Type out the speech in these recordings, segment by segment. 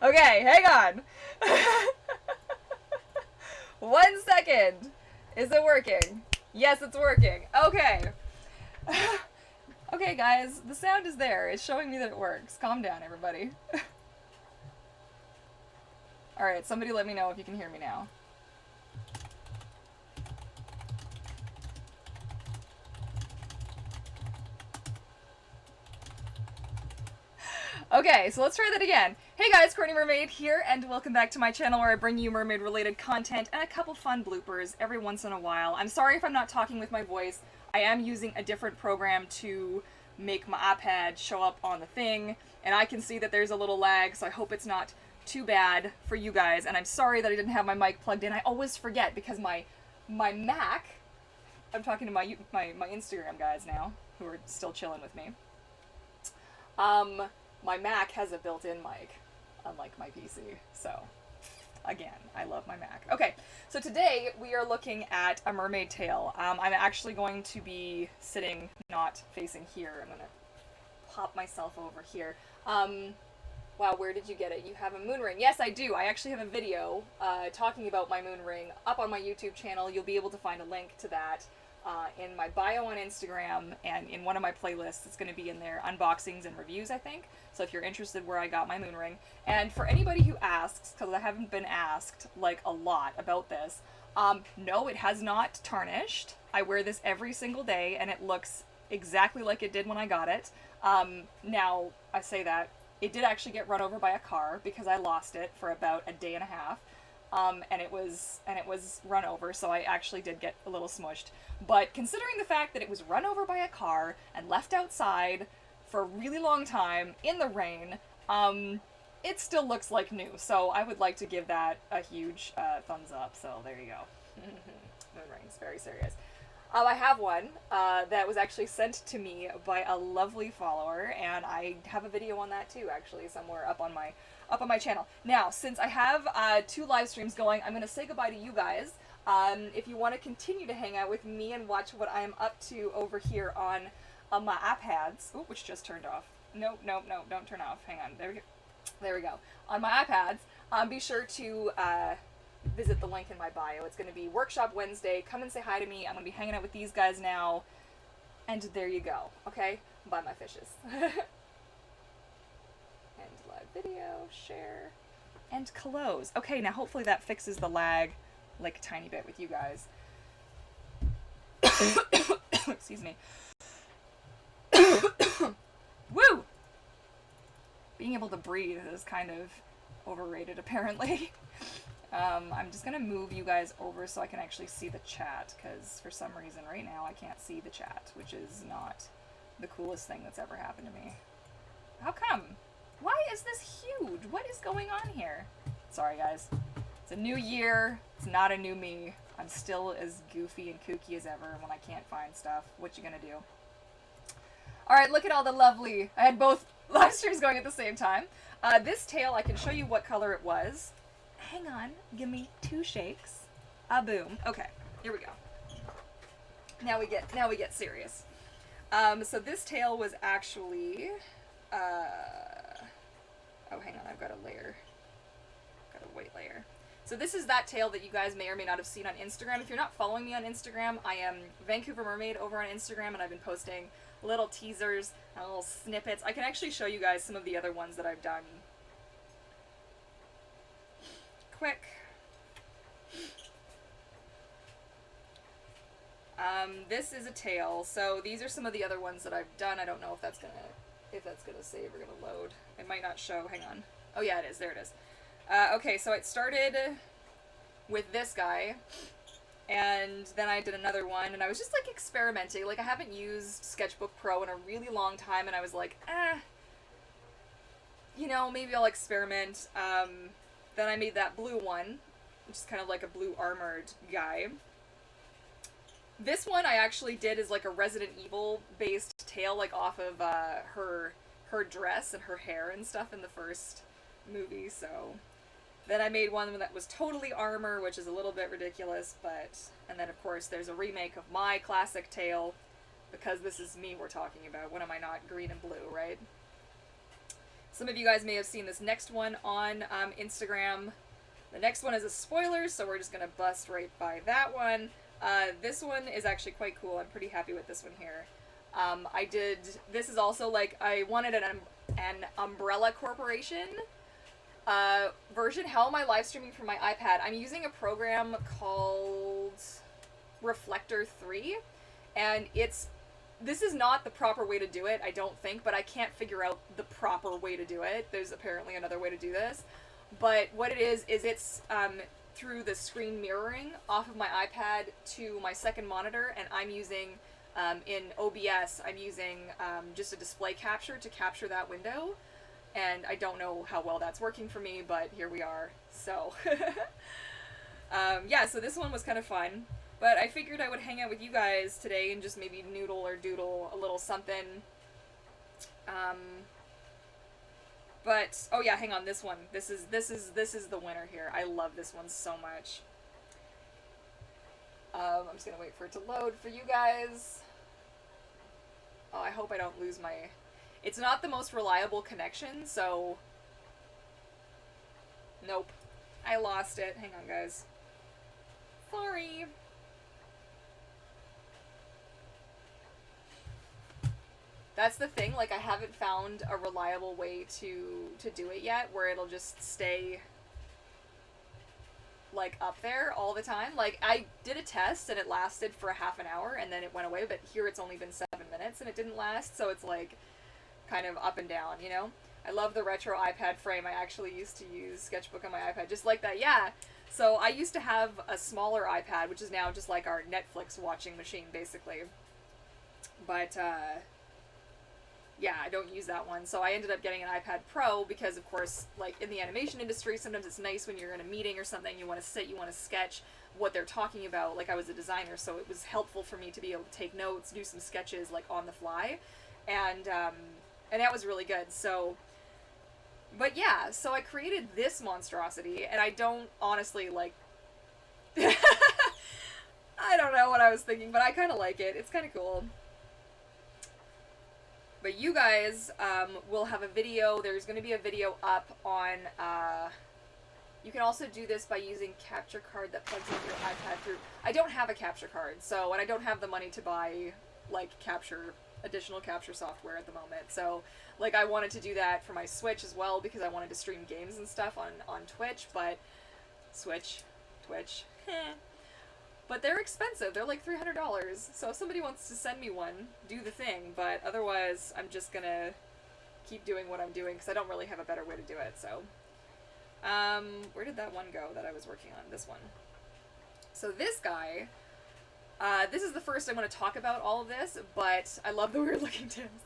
Okay, hang on. 1 second. Is it working? Yes, it's working. Okay. Okay, guys, the sound is there. It's showing me that it works. Calm down, everybody. Alright, somebody let me know if you can hear me now. Okay, so let's try that again. Hey guys, Courtney Mermaid here, and welcome back to my channel where I bring you mermaid-related content and a couple fun bloopers every once in a while. I'm sorry if I'm not talking with my voice. I am using a different program to make my iPad show up on the thing, and I can see that there's a little lag, so I hope it's not too bad for you guys, and I'm sorry that I didn't have my mic plugged in. I always forget because my Mac, I'm talking to my Instagram guys now, who are still chilling with me. My Mac has a built-in mic, unlike my PC, so again, I love my Mac. Okay, so today we are looking at a mermaid tail. I'm actually going to be sitting not facing here. I'm going to pop myself over here. Wow, where did you get it? You have a moon ring. Yes, I do. I actually have a video talking about my moon ring up on my YouTube channel. You'll be able to find a link to that in my bio on Instagram and in one of my playlists. It's going to be in there, unboxings and reviews, I think. So if you're interested where I got my moon ring. And for anybody who asks, because I haven't been asked like a lot about this, no, it has not tarnished. I wear this every single day and it looks exactly like it did when I got it. Now, I say that, it did actually get run over by a car because I lost it for about a day and a half. And it was run over, so I actually did get a little smushed. But considering the fact that it was run over by a car and left outside for a really long time in the rain, it still looks like new. So I would like to give that a huge thumbs up. So there you go. Moon rings, very serious. I have one that was actually sent to me by a lovely follower, and I have a video on that too, actually, somewhere up on my channel. Now, since I have 2 live streams going, I'm going to say goodbye to you guys. If you want to continue to hang out with me and watch what I am up to over here on my iPads, ooh, which just turned off. No, don't turn off. Hang on. There we go. On my iPads, be sure to visit the link in my bio. It's going to be Workshop Wednesday. Come and say hi to me. I'm going to be hanging out with these guys now. And there you go. Okay? Bye, my fishes. And live video, share, and close. Okay, now hopefully that fixes the lag like a tiny bit with you guys. Excuse me. Woo! Being able to breathe is kind of overrated, apparently. I'm just gonna move you guys over so I can actually see the chat, because for some reason right now I can't see the chat, which is not the coolest thing that's ever happened to me. How come? Why is this huge? What is going on here? Sorry, guys. It's a new year. It's not a new me. I'm still as goofy and kooky as ever when I can't find stuff. What you gonna do? Alright, look at all the lovely... I had both live streams going at the same time. This tail, I can show you what color it was. Hang on. Give me 2 shakes. Boom. Okay, here we go. Now we get serious. So this tail was actually... oh, hang on, I've got a layer. Got a white layer. So this is that tail that you guys may or may not have seen on Instagram. If you're not following me on Instagram, I am Vancouver Mermaid over on Instagram, and I've been posting little teasers and little snippets. I can actually show you guys some of the other ones that I've done. Quick. This is a tail. So these are some of the other ones that I've done. I don't know if that's gonna save or gonna load. It might not show. Hang on. Oh yeah, it is. There it is. Okay, so it started with this guy, and then I did another one, and I was just like experimenting. Like, I haven't used Sketchbook Pro in a really long time, and I was like, you know, maybe I'll experiment. Then I made that blue one, which is kind of like a blue armored guy. This one I actually did as like a Resident Evil based tail, like off of her dress and her hair and stuff in the first movie. So then I made one that was totally armor, which is a little bit ridiculous, but... And then of course there's a remake of my classic tail, because this is me we're talking about. When am I not green and blue, right? Some of you guys may have seen this next one on Instagram. The next one is a spoiler, so we're just going to bust right by that one. This one is actually quite cool. I'm pretty happy with this one here. This is also like, I wanted an Umbrella Corporation version. How am I live streaming from my iPad? I'm using a program called Reflector 3, and this is not the proper way to do it, I don't think, but I can't figure out the proper way to do it. There's apparently another way to do this. But what it is it's through the screen mirroring off of my iPad to my second monitor, and I'm using, in OBS, I'm using just a display capture to capture that window. And I don't know how well that's working for me, but here we are. So, yeah, so this one was kind of fun. But I figured I would hang out with you guys today and just maybe noodle or doodle a little something. But oh yeah, hang on, this one. This is the winner here. I love this one so much. I'm just gonna wait for it to load for you guys. Oh, I hope I don't lose my. It's not the most reliable connection, so. Nope, I lost it. Hang on, guys. Sorry. That's the thing, like, I haven't found a reliable way to do it yet, where it'll just stay, like, up there all the time. Like, I did a test, and it lasted for a half an hour, and then it went away, but here it's only been 7 minutes, and it didn't last, so it's, like, kind of up and down, you know? I love the retro iPad frame. I actually used to use Sketchbook on my iPad, just like that, yeah! So, I used to have a smaller iPad, which is now just like our Netflix watching machine, basically. But, yeah, I don't use that one. So I ended up getting an iPad Pro because, of course, like, in the animation industry, sometimes it's nice when you're in a meeting or something, you want to sit, you want to sketch what they're talking about. Like, I was a designer, so it was helpful for me to be able to take notes, do some sketches, like, on the fly. And that was really good. So, but yeah, so I created this monstrosity, and I don't honestly, like, I don't know what I was thinking, but I kind of like it. It's kind of cool. But you guys will have a video. There's going to be a video up on, you can also do this by using capture card that plugs into your iPad through. I don't have a capture card, so, and I don't have the money to buy, like, additional capture software at the moment. So, like, I wanted to do that for my Switch as well because I wanted to stream games and stuff on Twitch, but Twitch. But they're expensive. They're like $300. So if somebody wants to send me one, do the thing. But otherwise, I'm just gonna keep doing what I'm doing because I don't really have a better way to do it. So, where did that one go that I was working on? This one. So this guy, this is the first I'm going to talk about all of this, but I love the weird looking Tims.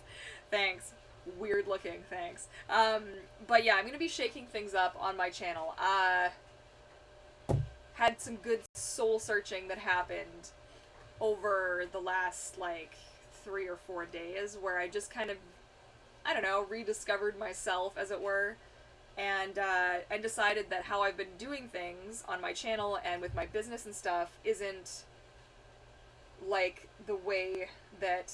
Thanks. Weird looking, thanks. But yeah, I'm going to be shaking things up on my channel. Had some good soul searching that happened over the last, like, 3 or 4 days where I just kind of, I don't know, rediscovered myself, as it were, and I decided that how I've been doing things on my channel and with my business and stuff isn't like the way that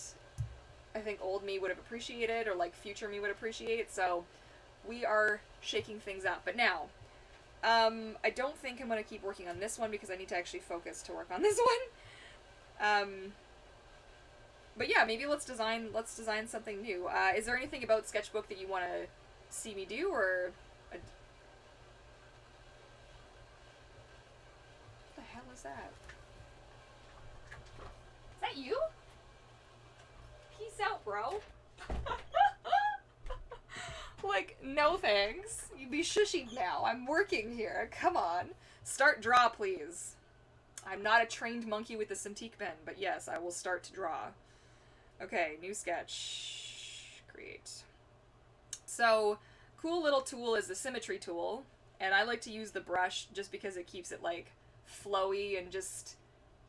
I think old me would have appreciated or like future me would appreciate, so we are shaking things up. But now, I don't think I'm going to keep working on this one because I need to actually focus to work on this one. But yeah, maybe let's design something new. Is there anything about Sketchbook that you want to see me do, or... What the hell is that? Is that you? Peace out, bro. Like, no thanks. You be shushy now. I'm working here. Come on. Start draw, please. I'm not a trained monkey with a Cintiq pen, but yes, I will start to draw. Okay, new sketch. Create. So, cool little tool is the symmetry tool, and I like to use the brush just because it keeps it, like, flowy and just,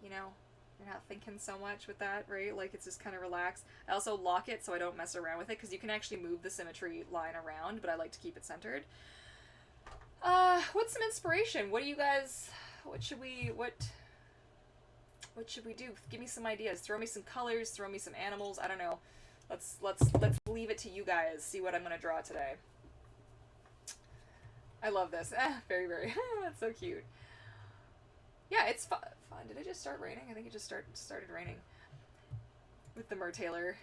you know, you're not thinking so much with that, right? Like, it's just kind of relaxed. I also lock it so I don't mess around with it, because you can actually move the symmetry line around, but I like to keep it centered. What's some inspiration? What do you guys, what should we do? Give me some ideas. Throw me some colors, throw me some animals, I don't know. Let's leave it to you guys, see what I'm gonna draw today. I love this. Very, very. That's so cute. Yeah, it's fun. Did it just start raining? I think it just started raining. With the Mertailor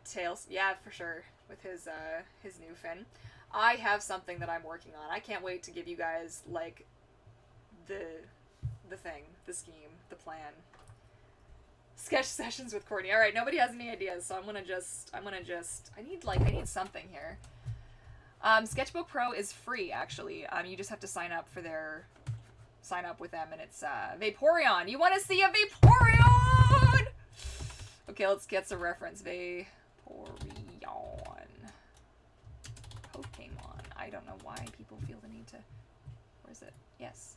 tails. Yeah, for sure. With his new fin. I have something that I'm working on. I can't wait to give you guys, like, the thing, the scheme, the plan. Sketch sessions with Courtney. Alright, nobody has any ideas, so I need something here. Sketchbook Pro is free, actually. You just have to sign up with them, and it's, Vaporeon. You want to see a Vaporeon? Okay, let's get some reference. Vaporeon. Pokemon. I don't know why people feel the need to... Where is it? Yes.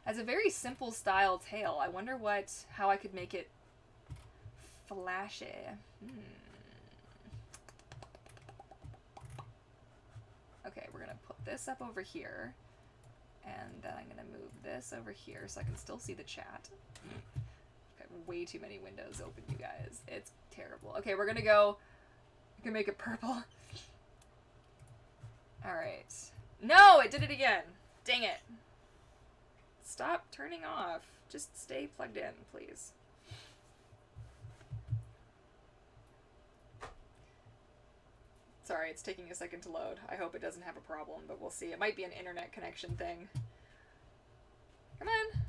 As a very simple style tail, I wonder how I could make it flashy. Okay, we're gonna put this up over here, and then I'm gonna move this over here so I can still see the chat. I've got way too many windows open, you guys. It's terrible. Okay, we're gonna go. We can make it purple. All right. No, it did it again. Dang it. Stop turning off. Just stay plugged in, please. Sorry, it's taking a second to load. I hope it doesn't have a problem, but we'll see. It might be an internet connection thing. Come on.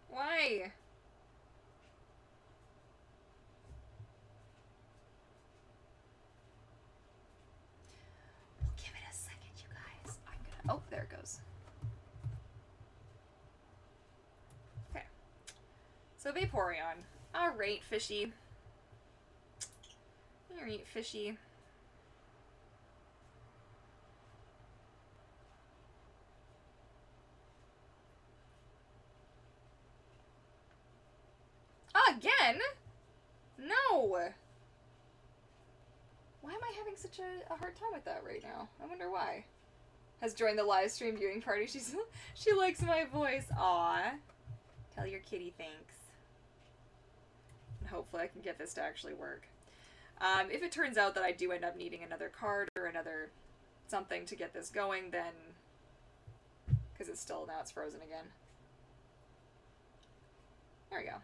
Why? We'll give it a second, you guys. Oh, there it goes. Okay. So Vaporeon. Alright, fishy. Alright, fishy. Again? No! Why am I having such a hard time with that right now? I wonder why. Has joined the live stream viewing party. She likes my voice. Aw. Tell your kitty thanks. And hopefully I can get this to actually work. If it turns out that I do end up needing another card or another something to get this going, then... Because it's still... Now it's frozen again. There we go.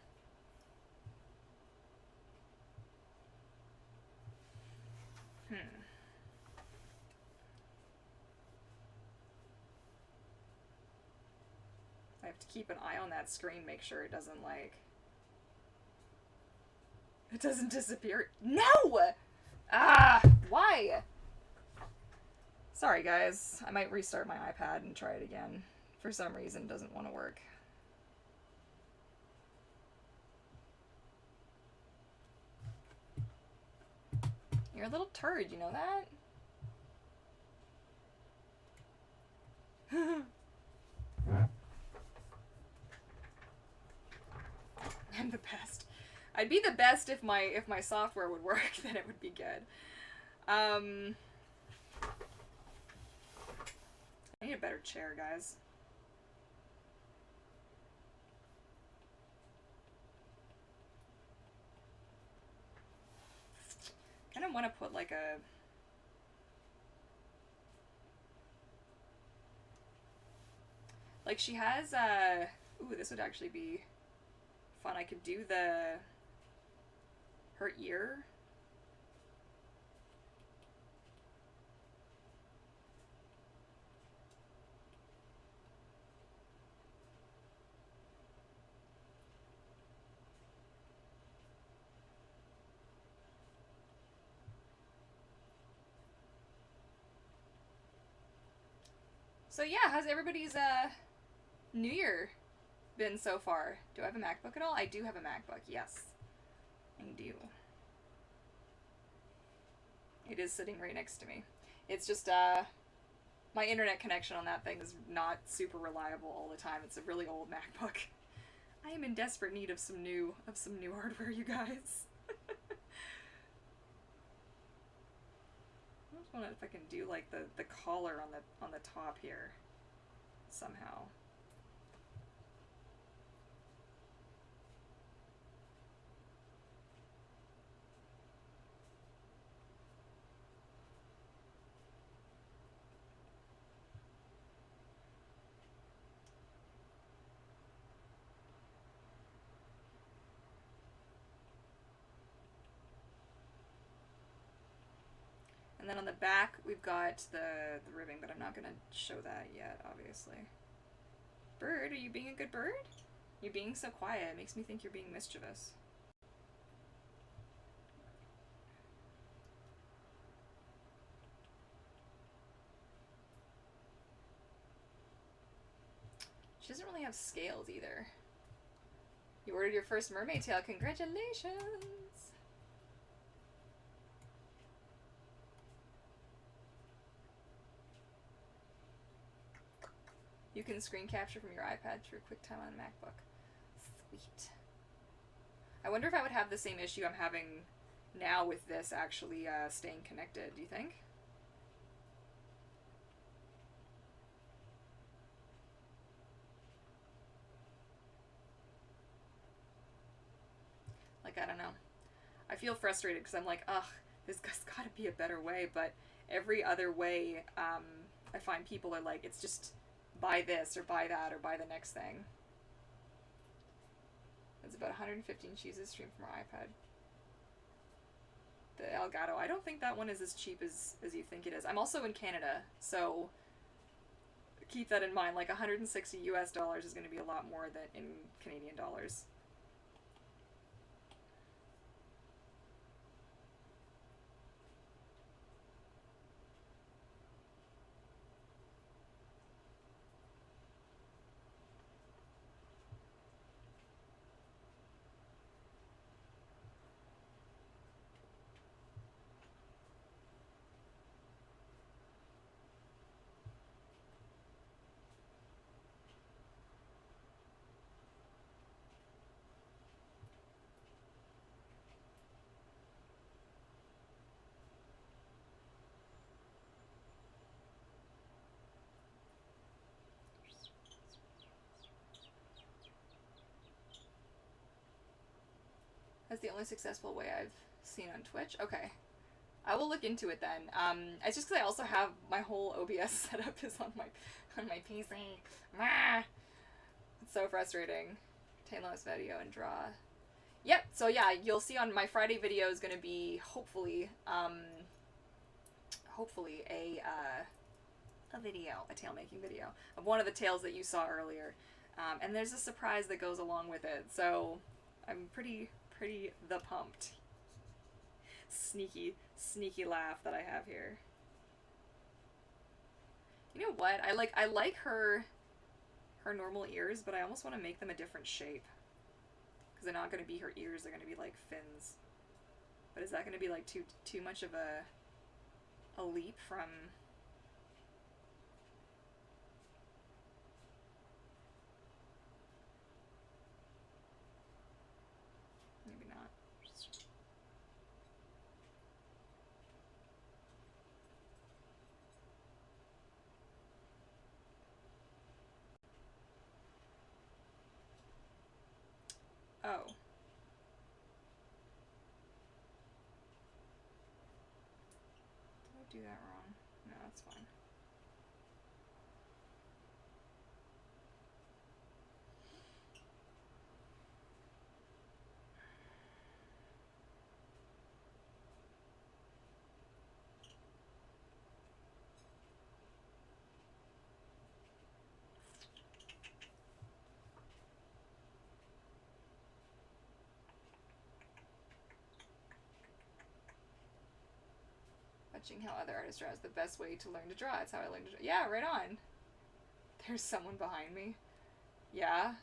I have to keep an eye on that screen, make sure it doesn't, like... It doesn't disappear. No! Ah! Why? Sorry, guys. I might restart my iPad and try it again. For some reason, it doesn't want to work. You're a little turd, you know that? I'm the best. I'd be the best if my software would work, then it would be good. I need a better chair, guys. I kind of want to put like a... Like she has ooh, this would actually be fun. I could do her ear. So yeah, how's everybody's New Year been so far? Do I have a MacBook at all? I do have a MacBook, yes. I do. It is sitting right next to me. It's just, my internet connection on that thing is not super reliable all the time. It's a really old MacBook. I am in desperate need of some new hardware, you guys. I just wonder if I can do like the collar on the top here somehow. And then on the back, we've got the ribbing, but I'm not going to show that yet, obviously. Bird, are you being a good bird? You're being so quiet. It makes me think you're being mischievous. She doesn't really have scales either. You ordered your first mermaid tail. Congratulations! You can screen capture from your iPad through QuickTime on a MacBook. Sweet. I wonder if I would have the same issue I'm having now with this actually staying connected. Do you think? Like, I don't know. I feel frustrated because I'm like, ugh, there's gotta be a better way, but every other way, I find people are like, it's just buy this or buy that or buy the next thing. It's about 115 cheeses streamed from our iPad. The Elgato. I don't think that one is as cheap as you think it is. I'm also in Canada, so keep that in mind. Like, 160 US dollars is going to be a lot more than in Canadian dollars. That's the only successful way I've seen on Twitch. Okay. I will look into it then. It's just because I also have my whole OBS setup is on my PC. It's so frustrating. Taylor's video and draw. Yep. So yeah, you'll see on my Friday video is going to be hopefully a video, a tail making video of one of the tails that you saw earlier, and there's a surprise that goes along with it. So I'm pretty the pumped. Sneaky laugh that I have here. You know what? I like her normal ears, but I almost want to make them a different shape. Because they're not going to be her ears, they're going to be like fins. But is that going to be like too much of a leap from... Maybe not. Oh. Did I do that wrong? No, that's fine. Watching how other artists draw is the best way to learn to draw. It's how I learned to draw. Yeah, right on. There's someone behind me. Yeah.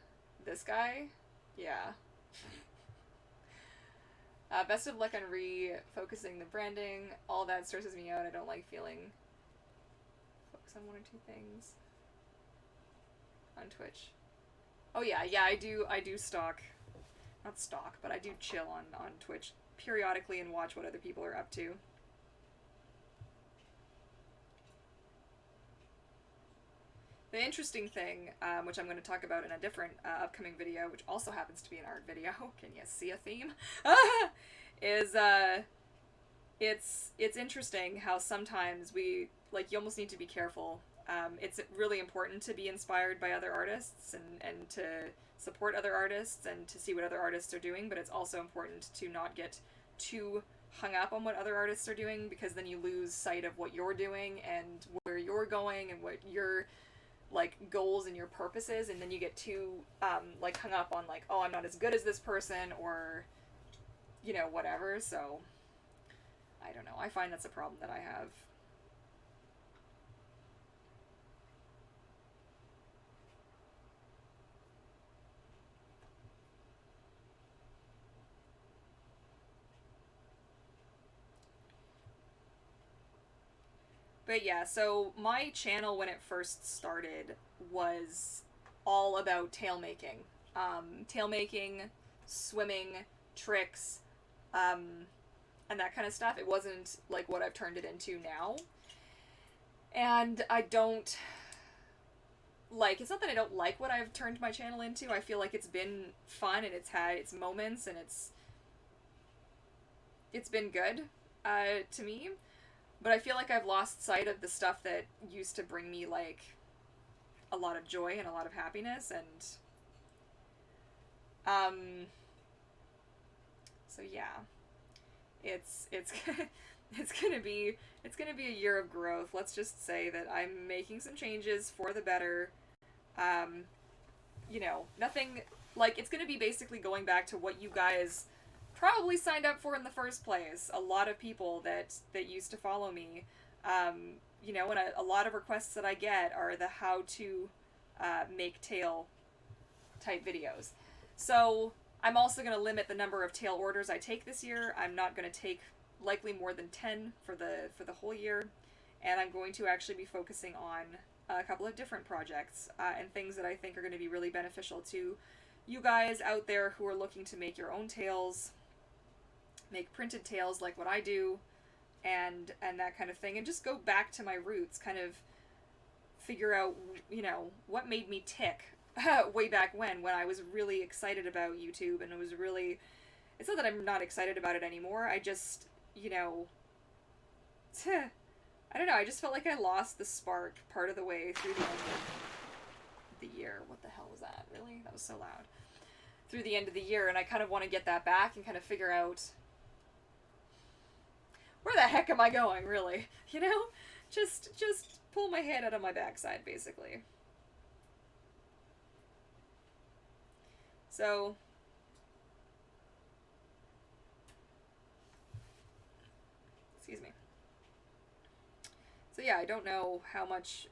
This guy? Yeah. Best of luck on refocusing the branding. All that stresses me out. I don't like feeling... Focus on one or two things. On Twitch. Oh yeah, I do stalk. Not stalk, but I do chill on Twitch periodically and watch what other people are up to. The interesting thing, which I'm going to talk about in a different upcoming video, which also happens to be an art video, can you see a theme? is it's interesting how sometimes we, like, you almost need to be careful. It's really important to be inspired by other artists and to support other artists and to see what other artists are doing, but it's also important to not get too hung up on what other artists are doing, because then you lose sight of what you're doing and where you're going and what your like goals and your purposes, and then you get too like hung up on like, oh, I'm not as good as this person, or you know, whatever. So I don't know, I find that's a problem that I have. But yeah, so my channel when it first started was all about tail making. Tail making, swimming, tricks, and that kind of stuff. It wasn't like what I've turned it into now. And I don't like, it's not that I don't like what I've turned my channel into. I feel like it's been fun and it's had its moments and it's been good to me. But I feel like I've lost sight of the stuff that used to bring me, like, a lot of joy and a lot of happiness, and, so yeah. It's gonna be a year of growth. Let's just say that I'm making some changes for the better. You know, nothing, like, it's gonna be basically going back to what you guys probably signed up for in the first place. A lot of people that used to follow me, you know, and a lot of requests that I get are the how to make tail type videos. So I'm also going to limit the number of tail orders I take this year. I'm not going to take likely more than 10 for the whole year, and I'm going to actually be focusing on a couple of different projects and things that I think are going to be really beneficial to you guys out there who are looking to make your own tails, make printed tails like what I do, and that kind of thing, and just go back to my roots, kind of figure out, you know, what made me tick way back when I was really excited about YouTube, and it was really, it's not that I'm not excited about it anymore, I just, you know, I don't know, I just felt like I lost the spark part of the way through the end of the year. What the hell was that? Really? That was so loud. Through the end of the year, and I kind of want to get that back and kind of figure out where the heck am I going, really? You know? Just pull my head out of my backside, basically. So, excuse me. So yeah, I don't know how much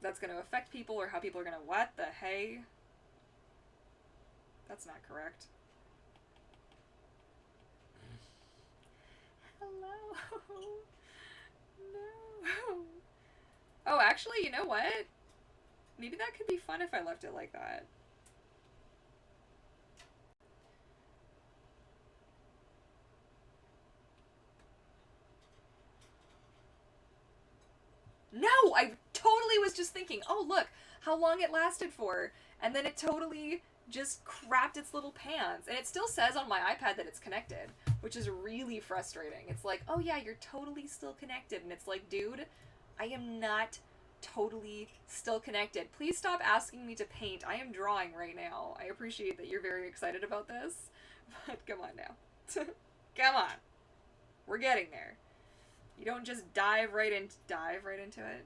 that's going to affect people, or how people are going to, what the hey? That's not correct. Hello? No. Oh, actually, you know what? Maybe that could be fun if I left it like that. No! I totally was just thinking, oh, look, how long it lasted for. And then it totally just crapped its little pants. And it still says on my iPad that it's connected, which is really frustrating. It's like, oh yeah, you're totally still connected. And it's like, dude, I am not totally still connected. Please stop asking me to paint. I am drawing right now. I appreciate that you're very excited about this, but come on now. Come on. We're getting there. You don't just dive right into it.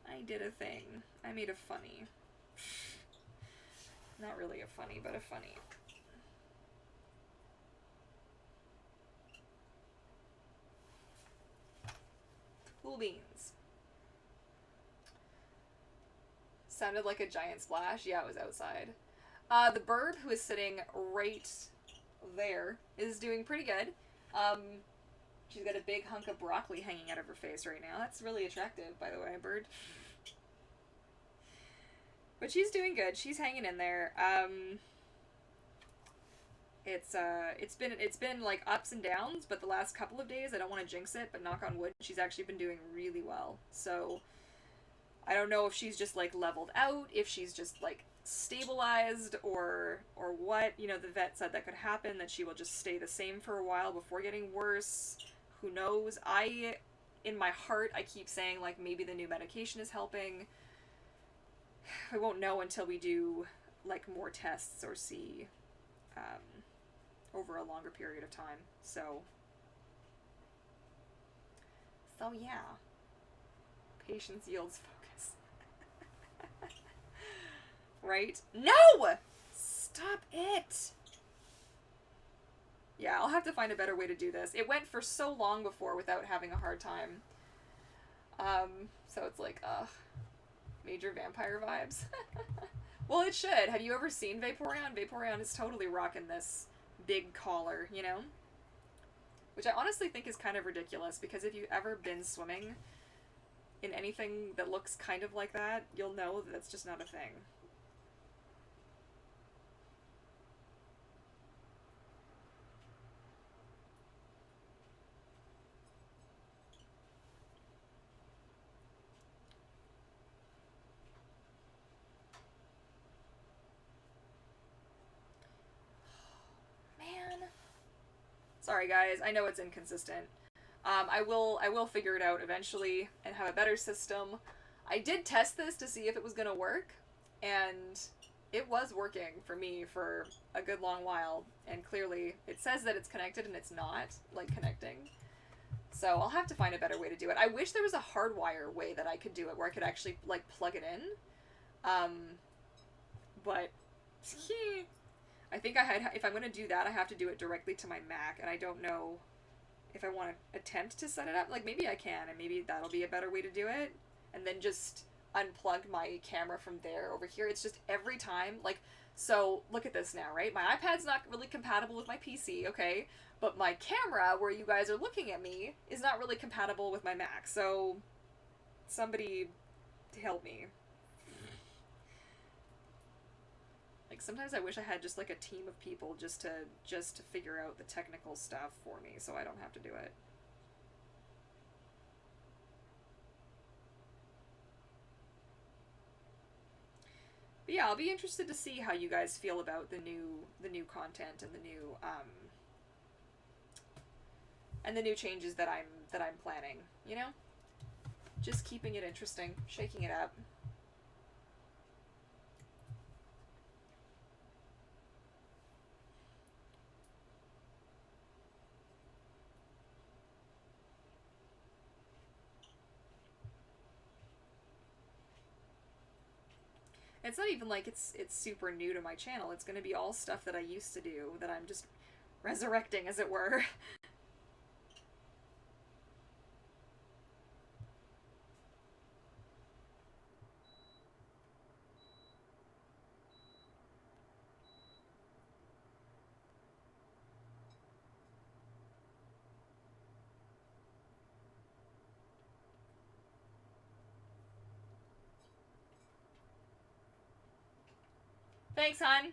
I did a thing. I made a funny. Not really a funny, but a funny. Cool beans. Sounded like a giant splash. Yeah, it was outside. The bird, who is sitting right there, is doing pretty good. She's got a big hunk of broccoli hanging out of her face right now. That's really attractive, by the way, bird. But she's doing good. She's hanging in there. It's been like ups and downs, but the last couple of days, I don't want to jinx it, but knock on wood, she's actually been doing really well. So I don't know if she's just like leveled out, if she's just like stabilized, or what. You know, the vet said that could happen, that she will just stay the same for a while before getting worse. Who knows? In my heart, I keep saying like maybe the new medication is helping. I won't know until we do like more tests or see over a longer period of time. So yeah, patience yields focus. Right? No! Stop it! Yeah, I'll have to find a better way to do this. It went for so long before without having a hard time. So it's like, ugh. Major vampire vibes. Well, it should. Have you ever seen Vaporeon? Vaporeon is totally rocking this big collar, you know? Which I honestly think is kind of ridiculous, because if you've ever been swimming in anything that looks kind of like that, you'll know that that's just not a thing. Man. Sorry guys, I know it's inconsistent. I will figure it out eventually and have a better system. I did test this to see if it was gonna work, and it was working for me for a good long while, and clearly it says that it's connected and it's not, like, connecting. So I'll have to find a better way to do it. I wish there was a hardwire way that I could do it, where I could actually, like, plug it in. But I think if I'm going to do that, I have to do it directly to my Mac, and I don't know if I want to attempt to set it up. Like, maybe I can, and maybe that'll be a better way to do it, and then just unplug my camera from there over here. It's just every time, like, so look at this now, right? My iPad's not really compatible with my PC, okay? But my camera, where you guys are looking at me, is not really compatible with my Mac, so somebody help me. Like, sometimes I wish I had just, like, a team of people just to figure out the technical stuff for me, so I don't have to do it. But yeah, I'll be interested to see how you guys feel about the new content and the new changes that I'm planning, you know? Just keeping it interesting, shaking it up. It's not even like it's super new to my channel. It's going to be all stuff that I used to do that I'm just resurrecting, as it were. Thanks, hon.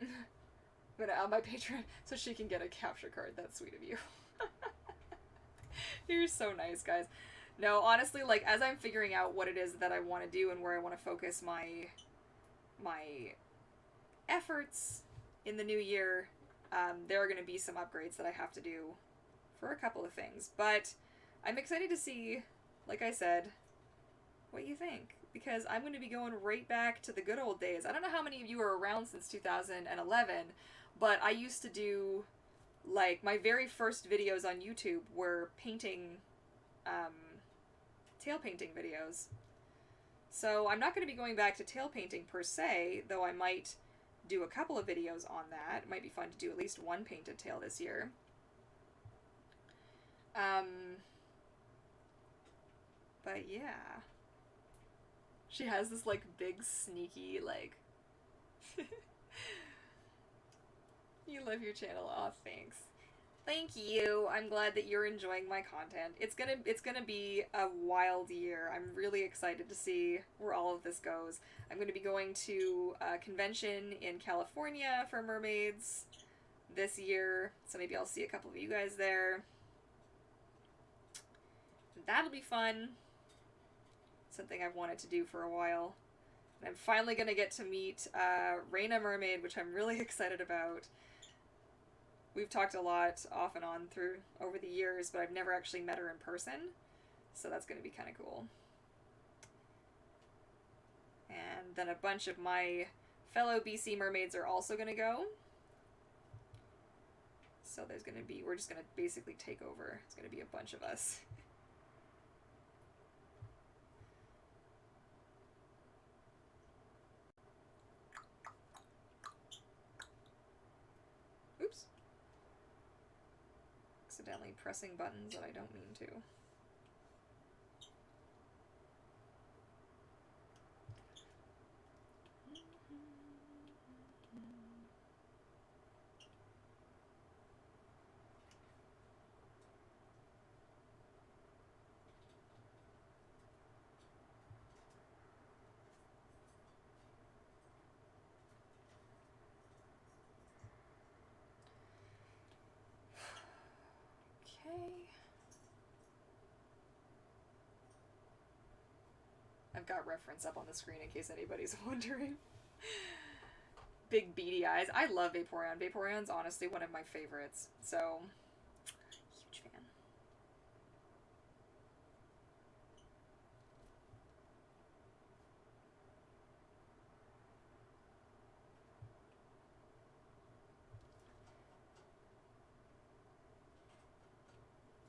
I'm gonna add my Patreon so she can get a capture card. That's sweet of you. You're so nice, guys. No, honestly, like, as I'm figuring out what it is that I want to do and where I want to focus my efforts in the new year, there are going to be some upgrades that I have to do for a couple of things. But I'm excited to see, like I said, what you think, because I'm going to be going right back to the good old days. I don't know how many of you are around since 2011, but I used to do, like, my very first videos on YouTube were painting, tail painting videos. So I'm not going to be going back to tail painting per se, though I might do a couple of videos on that. It might be fun to do at least one painted tail this year. But yeah. She has this, like, big, sneaky, like... You love your channel. Aw, thanks. Thank you. I'm glad that you're enjoying my content. It's gonna be a wild year. I'm really excited to see where all of this goes. I'm going to be going to a convention in California for mermaids this year, so maybe I'll see a couple of you guys there. That'll be fun. Something I've wanted to do for a while. And I'm finally going to get to meet Reina Mermaid, which I'm really excited about. we've talked a lot off and on through over the years, but I've never actually met her in person. So that's going to be kind of cool. And then a bunch of my fellow BC mermaids are also going to go. So there's going to be, we're just going to basically take over. It's going to be a bunch of us. Oops. Accidentally pressing buttons that I don't mean to. I've got reference up on the screen in case anybody's wondering. Big beady eyes. I love Vaporeon. Vaporeon's honestly one of my favorites. So, huge fan.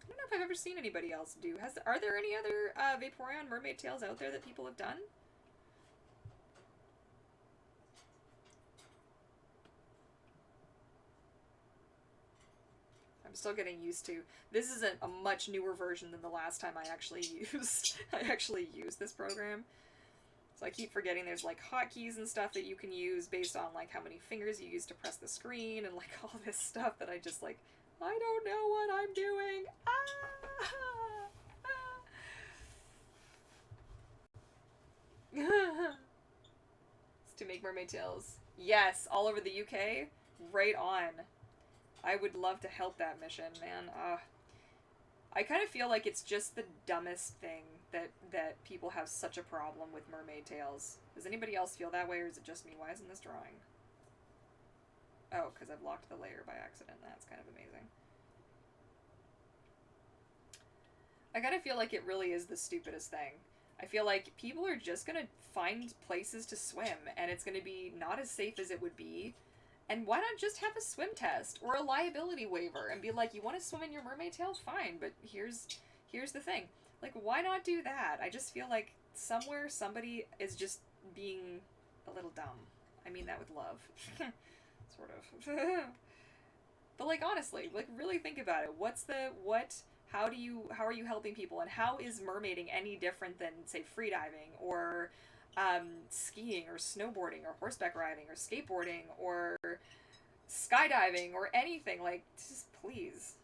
I don't know if I've ever seen anybody else do. Are there any other Vaporeon mermaid tails out there that people have done? I'm still getting used to. This is a much newer version than the last time I actually used this program. So I keep forgetting there's like hotkeys and stuff that you can use based on like how many fingers you use to press the screen and like all this stuff that I just like, I don't know what I'm doing. It's to make mermaid tails. Yes, all over the UK. Right on. I would love to help that mission, man. I kind of feel like it's just the dumbest thing that people have such a problem with mermaid tails. Does anybody else feel that way, or is it just me? Why isn't this drawing? Oh, because I've locked the layer by accident. That's kind of amazing. I kind of feel like it really is the stupidest thing. I feel like people are just going to find places to swim, and it's going to be not as safe as it would be. And why not just have a swim test or a liability waiver and be like, you want to swim in your mermaid tail? Fine, but here's the thing. Like, why not do that? I just feel like somewhere somebody is just being a little dumb. I mean that with love. Sort of. But like, honestly, like really think about it. How are you helping people, and how is mermaiding any different than, say, freediving or skiing or snowboarding or horseback riding or skateboarding or skydiving or anything? Like, just please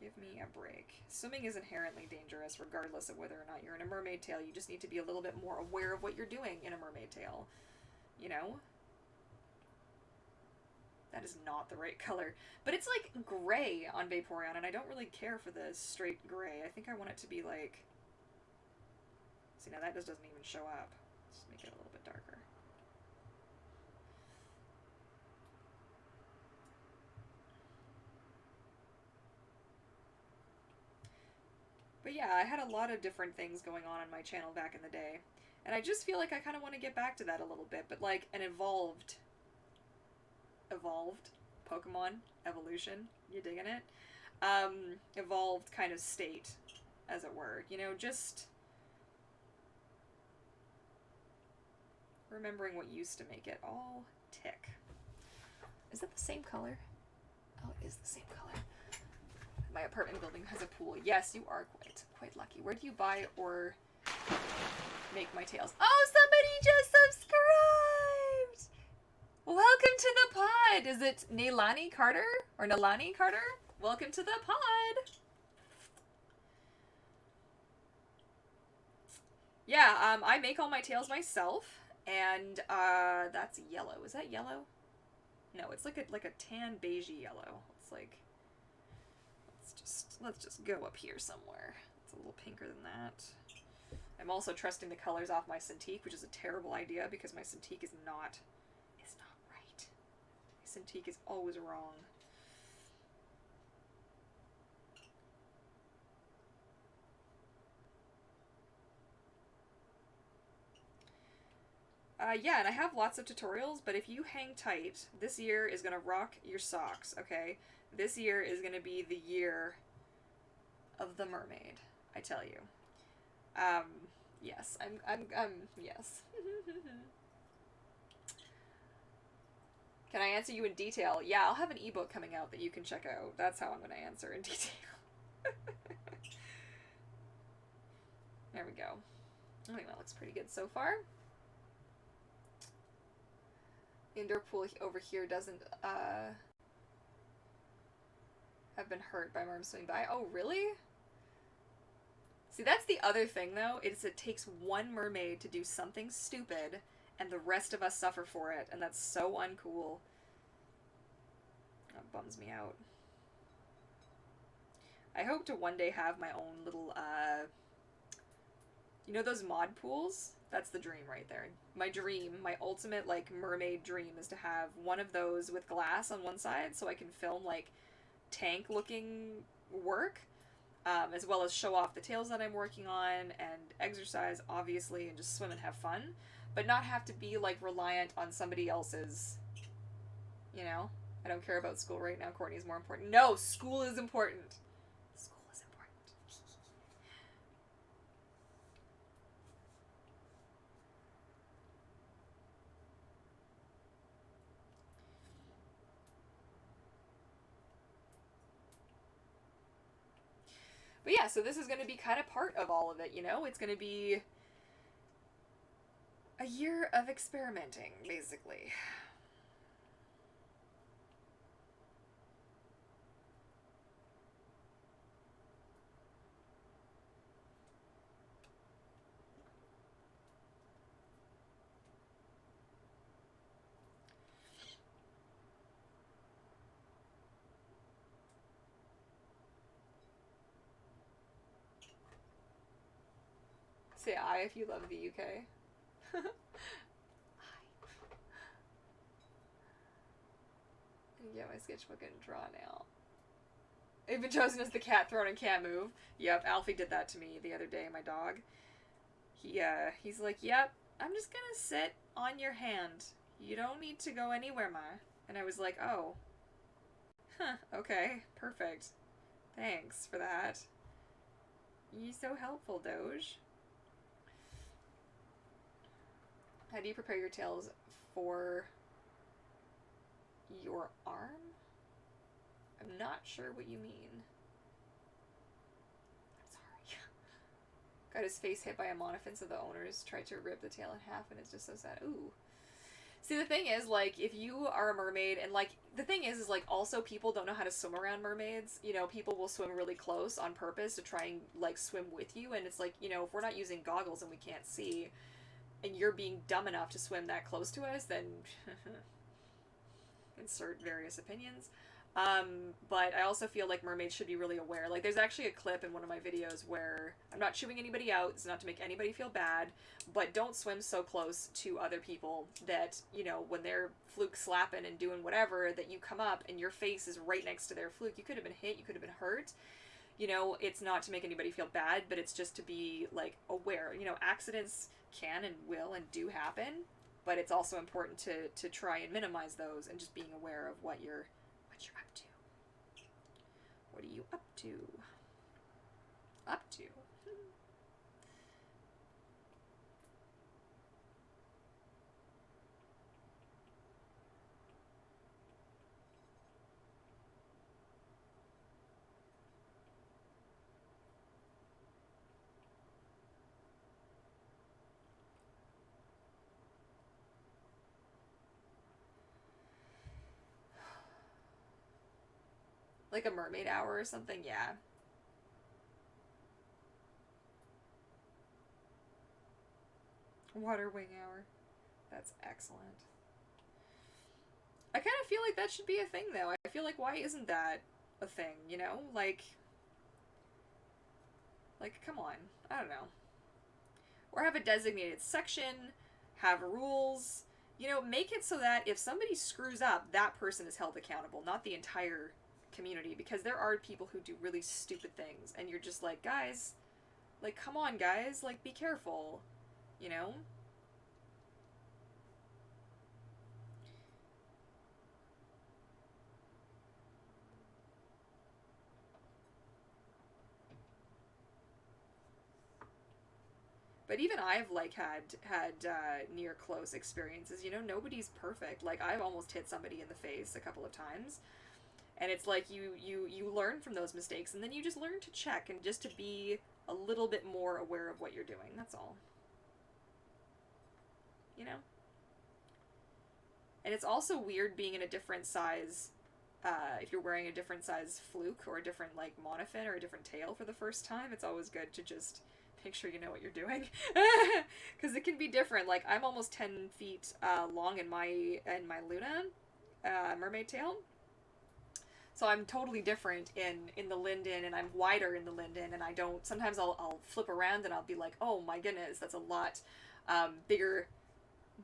give me a break. Swimming is inherently dangerous regardless of whether or not you're in a mermaid tail. You just need to be a little bit more aware of what you're doing in a mermaid tail, you know? That is not the right color. But it's like gray on Vaporeon, and I don't really care for the straight gray. I think I want it to be like... See, now that just doesn't even show up. Let's make it a little bit darker. But yeah, I had a lot of different things going on my channel back in the day. And I just feel like I kind of want to get back to that a little bit, but like an evolved Pokemon evolution. You digging it? Evolved kind of state, as it were. You know, just remembering what used to make it all tick. Is that the same color? Oh, it is the same color. My apartment building has a pool. Yes, you are quite lucky. Where do you buy or make my tails? Oh, somebody just subscribed! Welcome to the pod! Is it Nailani Carter? Or Nalani Carter? Welcome to the pod! Yeah, I make all my tails myself, and that's yellow. Is that yellow? No, it's like a tan beigey yellow. It's like, let's just go up here somewhere. It's a little pinker than that. I'm also trusting the colors off my Cintiq, which is a terrible idea because my Cintiq is not right. My Cintiq is always wrong. Yeah, and I have lots of tutorials, but if you hang tight, this year is going to rock your socks, okay? This year is going to be the year of the mermaid, I tell you. Yes, yes. Can I answer you in detail? Yeah, I'll have an ebook coming out that you can check out. That's how I'm going to answer in detail. There we go. I think that looks pretty good so far. Indoor pool over here doesn't have been hurt by merms swimming by. Oh, really? See, that's the other thing, though. It takes one mermaid to do something stupid, and the rest of us suffer for it, and that's so uncool. That bums me out. I hope to one day have my own little, you know those mod pools? That's the dream right there. My dream, my ultimate, like, mermaid dream is to have one of those with glass on one side so I can film, like, tank-looking work, as well as show off the tails that I'm working on and exercise, obviously, and just swim and have fun, but not have to be, like, reliant on somebody else's, you know? I don't care about school right now. Courtney is more important. No, school is important. School is important. But yeah, so this is going to be kind of part of all of it, you know? It's going to be a year of experimenting, basically. Say I if you love the UK. Get my sketchbook and draw now. I've been chosen as the cat thrown and can't move. Yep, Alfie did that to me the other day, my dog. He's like, yep, I'm just gonna sit on your hand. You don't need to go anywhere, Ma. And I was like, oh. Huh, okay, perfect. Thanks for that. You're so helpful, Doge. How do you prepare your tails for your arm? I'm not sure what you mean. I'm sorry. Got his face hit by a monofin, so the owners tried to rip the tail in half, and it's just so sad. Ooh. See, the thing is, like, if you are a mermaid, and, like, the thing is, like, also people don't know how to swim around mermaids. You know, people will swim really close on purpose to try and, like, swim with you, and it's like, you know, if we're not using goggles and we can't see, and you're being dumb enough to swim that close to us, then insert various opinions. But I also feel like mermaids should be really aware. Like, there's actually a clip in one of my videos where I'm not chewing anybody out. It's not to make anybody feel bad, but don't swim so close to other people that, you know, when they're fluke slapping and doing whatever, that you come up and your face is right next to their fluke. You could have been hit. You could have been hurt. You know, it's not to make anybody feel bad, but it's just to be, like, aware. You know, accidents can and will and do happen, but it's also important to try and minimize those and just being aware of what you're up to. What are you up to? Up to? Like a mermaid hour or something, yeah. Water wing hour. That's excellent. I kind of feel like that should be a thing, though. I feel like, why isn't that a thing, you know? Like, come on. I don't know. Or have a designated section, have rules. You know, make it so that if somebody screws up, that person is held accountable, not the entire community, because there are people who do really stupid things, and you're just like, guys, like, come on, guys, like, be careful, you know? But even I've like had near close experiences. You know, nobody's perfect. Like I've almost hit somebody in the face a couple of times, and it's like you learn from those mistakes, and then you just learn to check and just to be a little bit more aware of what you're doing. That's all. You know. And it's also weird being in a different size. If you're wearing a different size fluke or a different like monofin or a different tail for the first time, it's always good to just make sure you know what you're doing, because it can be different. Like I'm almost 10 feet long in my Luna mermaid tail, so I'm totally different in the linden, and I'm wider in the linden, and I don't. Sometimes I'll flip around and I'll be like, oh my goodness, that's a lot bigger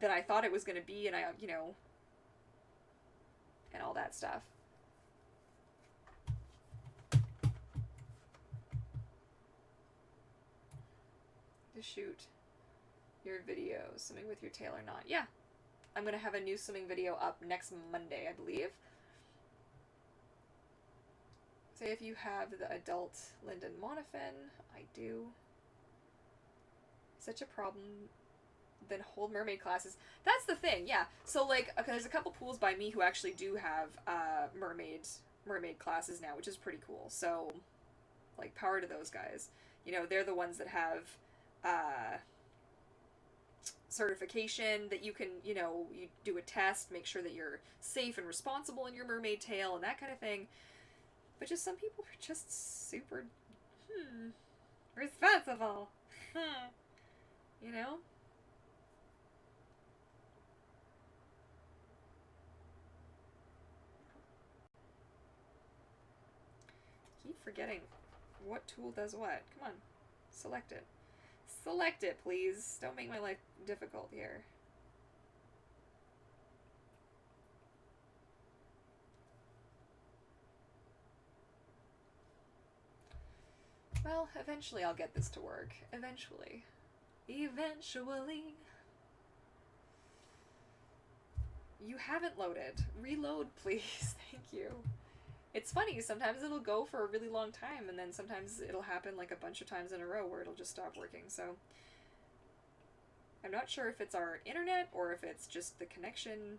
than I thought it was going to be, and I and all that stuff. To shoot your video swimming with your tail or not. Yeah, I'm gonna have a new swimming video up next Monday, I believe. Say if you have the adult linden monofin. I do. Such a problem. Then hold mermaid classes. That's the thing, yeah. So like, okay, there's a couple pools by me who actually do have mermaid classes now, which is pretty cool. So like, power to those guys. You know, they're the ones that have certification that you can, you know, you do a test, make sure that you're safe and responsible in your mermaid tail and that kind of thing. But just some people are just super responsible. You know? Keep forgetting what tool does what. Come on. Select it. Select it, please. Don't make my life difficult here. Well, eventually I'll get this to work. Eventually. Eventually. You haven't loaded. Reload, please. Thank you. It's funny, sometimes it'll go for a really long time, and then sometimes it'll happen like a bunch of times in a row where it'll just stop working, so I'm not sure if it's our internet, or if it's just the connection,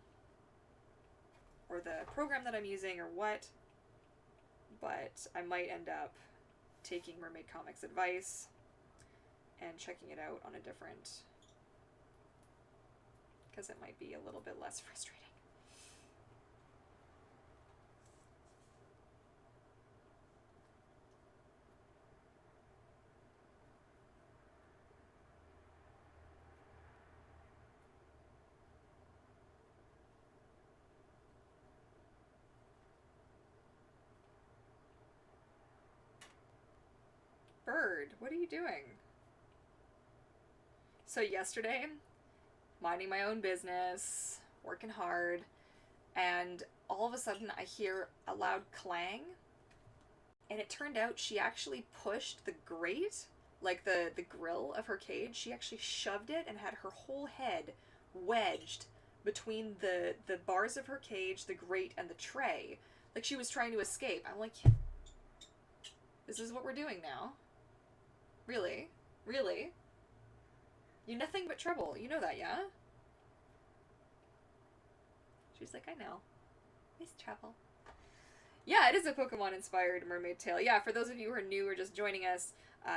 or the program that I'm using, or what, but I might end up taking Mermaid Comics advice and checking it out on a different, because it might be a little bit less frustrating. Bird, what are you doing? So yesterday, minding my own business, working hard, and all of a sudden I hear a loud clang, and it turned out she actually pushed the grate, like the grill of her cage, she actually shoved it and had her whole head wedged between the bars of her cage, the grate, and the tray. Like she was trying to escape. I'm like, this is what we're doing now? Really? Really? You're nothing but trouble. You know that, yeah? She's like, I know. It's trouble. Yeah, it is a Pokemon-inspired mermaid tale. Yeah, for those of you who are new or just joining us,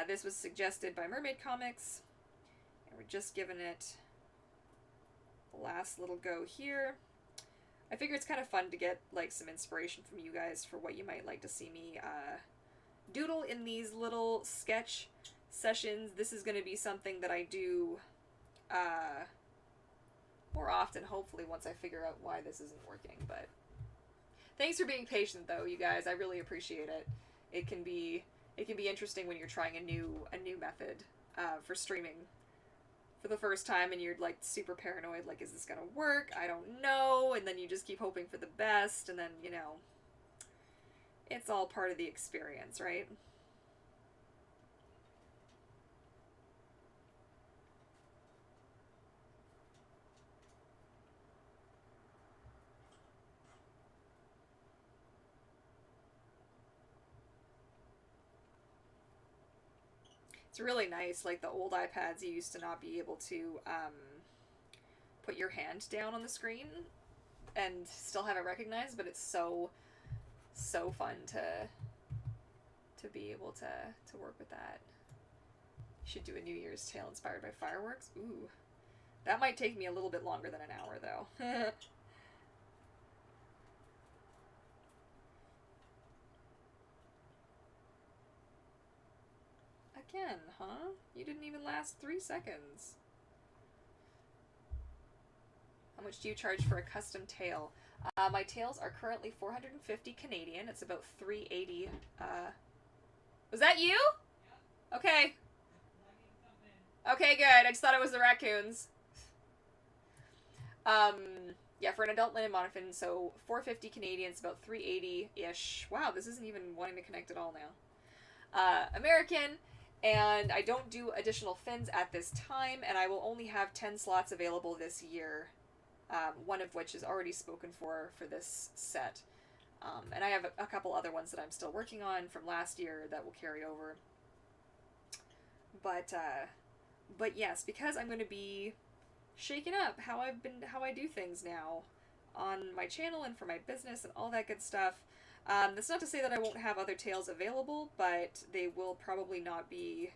this was suggested by Mermaid Comics, and we're just giving it the last little go here. I figure it's kind of fun to get like some inspiration from you guys for what you might like to see me doodle in these little sketch sessions. This is going to be something that I do more often, hopefully, once I figure out why this isn't working. But thanks for being patient, though, you guys. I really appreciate it. It can be interesting when you're trying a new method for streaming for the first time, and you're like super paranoid, like, is this gonna work? I don't know. And then you just keep hoping for the best, and then, you know, it's all part of the experience, right? It's really nice. Like the old iPads, you used to not be able to put your hand down on the screen and still have it recognized, but it's so fun to be able to work with that. You should do a New Year's tale inspired by fireworks. Ooh. That might take me a little bit longer than an hour, though. Again, huh? You didn't even last 3 seconds. How much do you charge for a custom tail? My tails are currently 450 Canadian. It's about 380. Was that you? Yeah. Okay. Okay, good. I just thought it was the raccoons. Yeah, for an adult linen monofin, so 450 Canadian, it's about 380-ish. Wow, this isn't even wanting to connect at all now. American, and I don't do additional fins at this time, and I will only have 10 slots available this year, one of which is already spoken for this set. And I have a couple other ones that I'm still working on from last year that will carry over. But yes, because I'm going to be shaking up how I do things now on my channel and for my business and all that good stuff. That's not to say that I won't have other tails available, but they will probably not be,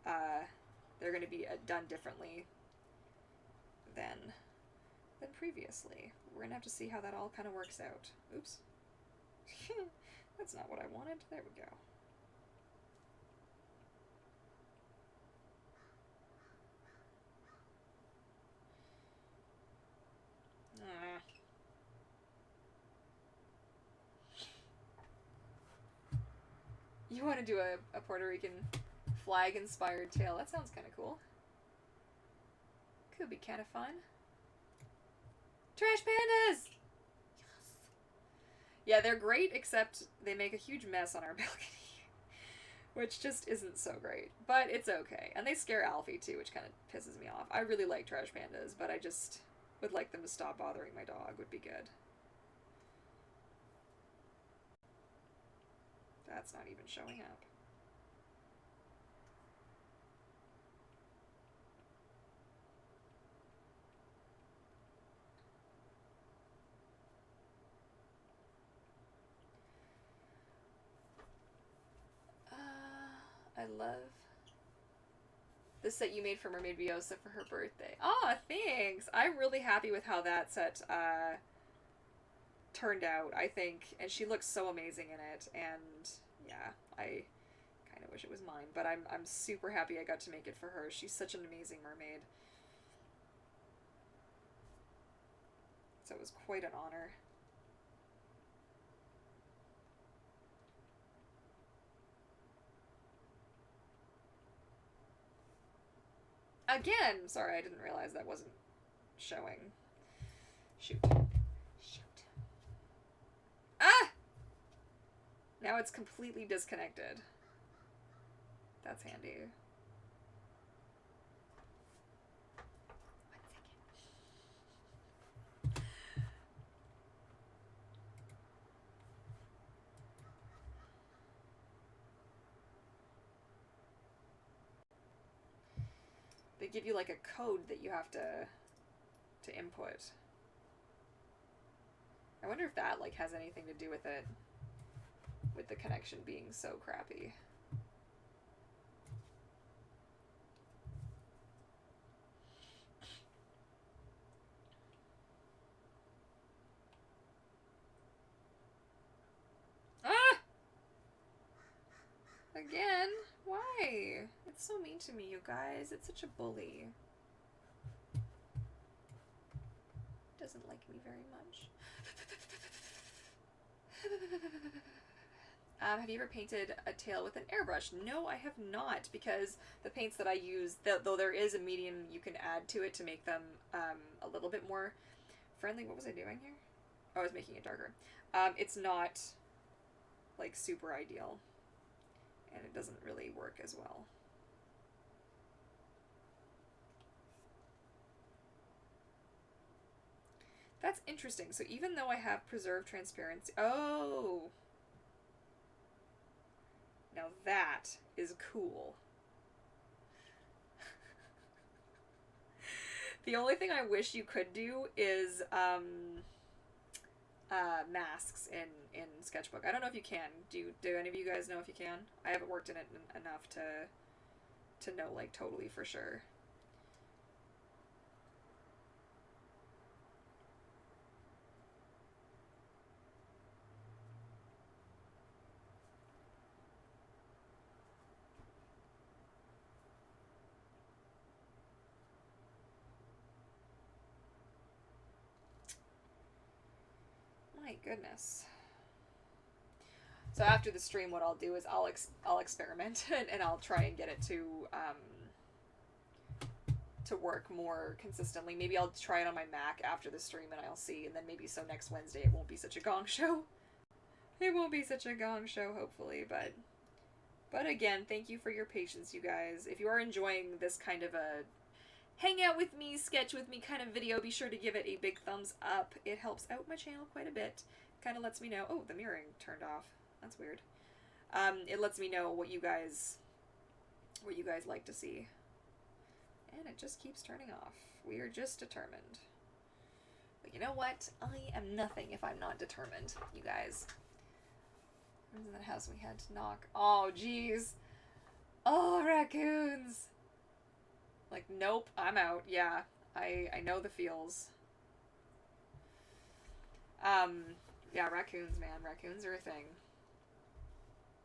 they're going to be done differently than previously. We're going to have to see how that all kind of works out. Oops. That's not what I wanted. There we go. You want to do a Puerto Rican flag-inspired tail. That sounds kind of cool. Could be kind of fun. Trash pandas! Yes! Yeah, they're great, except they make a huge mess on our balcony. Which just isn't so great. But it's okay. And they scare Alfie, too, which kind of pisses me off. I really like trash pandas, but I just would like them to stop bothering my dog. Would be good. That's not even showing up. I love the set you made for Mermaid Biosa for her birthday. Oh, thanks! I'm really happy with how that set turned out, I think. And she looks so amazing in it. And yeah, I kind of wish it was mine. But I'm super happy I got to make it for her. She's such an amazing mermaid. So it was quite an honor. Again! Sorry, I didn't realize that wasn't showing. Shoot. Shoot. Ah! Now it's completely disconnected. That's handy. 1 second. They give you like a code that you have to input. I wonder if that like has anything to do with it, with the connection being so crappy. Ah! Again? Why? It's so mean to me, you guys. It's such a bully. Doesn't like me very much. Have you ever painted a tail with an airbrush? No, I have not, because the paints that I use, though there is a medium you can add to it to make them a little bit more friendly. What was I doing here? Oh, I was making it darker. It's not like super ideal, and it doesn't really work as well. That's interesting. So even though I have preserved transparency... Oh! Now that is cool. The only thing I wish you could do is masks in Sketchbook. I don't know if you can. Do any of you guys know if you can? I haven't worked in it enough to know like totally for sure. My goodness. So after the stream, what I'll do is I'll experiment and I'll try and get it to work more consistently. Maybe I'll try it on my Mac after the stream and I'll see, and then maybe so next Wednesday it won't be such a gong show. It won't be such a gong show, hopefully, but again, thank you for your patience, you guys. If you are enjoying this kind of a hang out with me, sketch with me kind of video, be sure to give it a big thumbs up. It helps out my channel quite a bit. Kind of lets me know. Oh, the mirroring turned off. That's weird. It lets me know what you guys like to see. And it just keeps turning off. We are just determined. But you know what? I am nothing if I'm not determined, you guys. Who's in that house we had to knock? Oh, jeez. Oh, raccoons. Like, nope, I'm out. Yeah, I know the feels. Yeah, raccoons, man. Raccoons are a thing.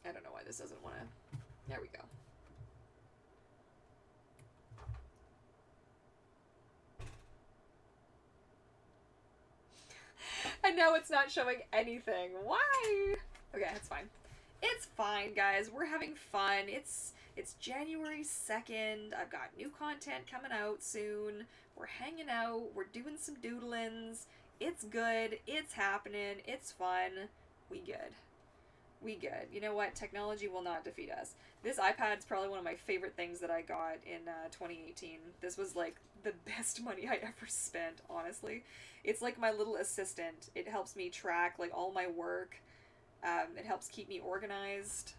I don't know why this doesn't want to... There we go. And now it's not showing anything. Why? Okay, it's fine. It's fine, guys. We're having fun. It's January 2nd. I've got new content coming out soon. We're hanging out. We're doing some doodlings. It's good. It's happening. It's fun. We good. We good. You know what? Technology will not defeat us. This iPad's probably one of my favorite things that I got in 2018. This was like the best money I ever spent, honestly. It's like my little assistant. It helps me track like all my work. It helps keep me organized.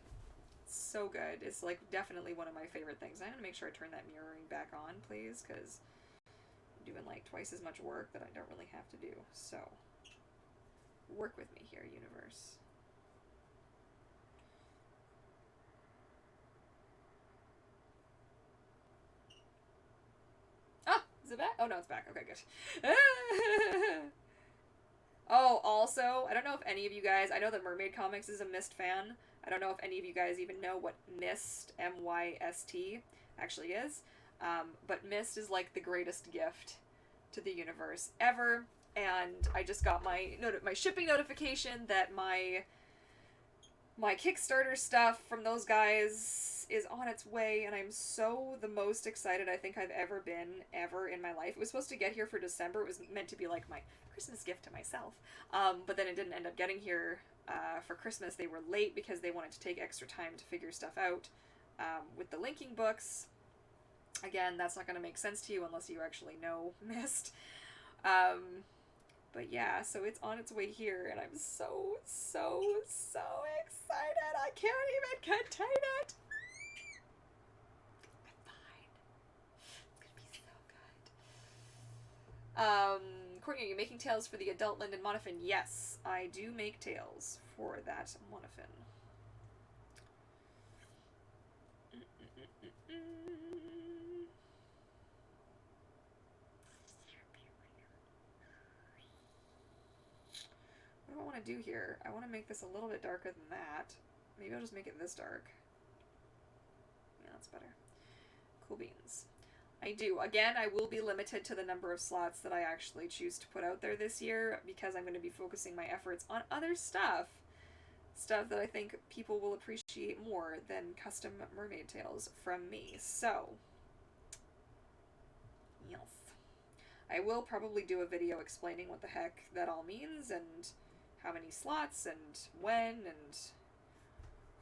It's so good. It's like definitely one of my favorite things. I'm gonna make sure I turn that mirroring back on, please, because I'm doing like twice as much work that I don't really have to do. So, work with me here, universe. Ah, is it back? Oh no, it's back. Okay, good. Oh, also, I don't know if any of you guys, I know that Mermaid Comics is a Myst fan. I don't know if any of you guys even know what Myst, M-Y-S-T, actually is. But Myst is like the greatest gift to the universe ever. And I just got my shipping notification that my Kickstarter stuff from those guys is on its way, and I'm so the most excited I think I've ever been in my life. It was supposed to get here for December. It was meant to be like my Christmas gift to myself. But then it didn't end up getting here for Christmas. They were late because they wanted to take extra time to figure stuff out with the linking books. Again, that's not going to make sense to you unless you actually know Myst. But yeah, so it's on its way here, and I'm so, so, so excited. I can't even contain it. I'm fine. It's gonna be so good. Courtney, are you making tails for the adult Linden Monofin? Yes, I do make tails for that Monofin. What do I want to do here? I want to make this a little bit darker than that. Maybe I'll just make it this dark. Yeah, that's better. Cool beans. I do. Again, I will be limited to the number of slots that I actually choose to put out there this year because I'm going to be focusing my efforts on other stuff. Stuff that I think people will appreciate more than custom mermaid tails from me. So, yes. I will probably do a video explaining what the heck that all means and how many slots and when and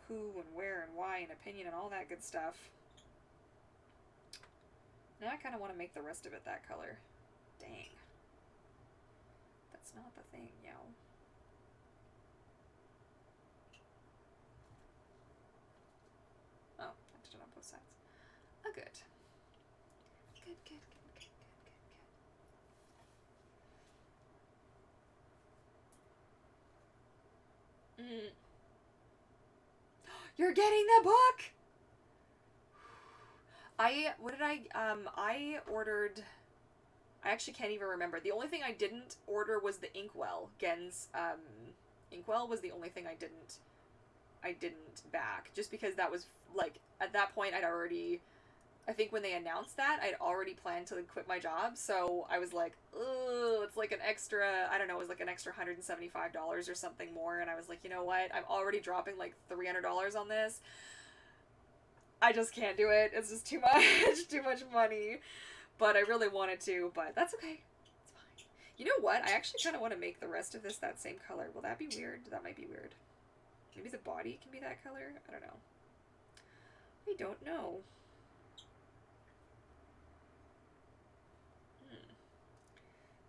who and where and why and opinion and all that good stuff. Now I kind of want to make the rest of it that color. Dang. That's not the thing, yo. Oh, I did it on both sides. Oh, good. Good, good, good, good, good, good, good. You're getting the book! I ordered... I actually can't even remember. The only thing I didn't order was the Inkwell. Gen's, Inkwell was the only thing I didn't back. Just because that was, like, at that point I'd already... I think when they announced that, I'd already planned to quit my job, so I was like, ugh, it's like an extra, I don't know, it was like an extra $175 or something more, and I was like, you know what, I'm already dropping like $300 on this. I just can't do it. It's just too much, too much money. But I really wanted to, but that's okay. It's fine. You know what? I actually kind of want to make the rest of this that same color. Will that be weird? That might be weird. Maybe the body can be that color? I don't know. I don't know.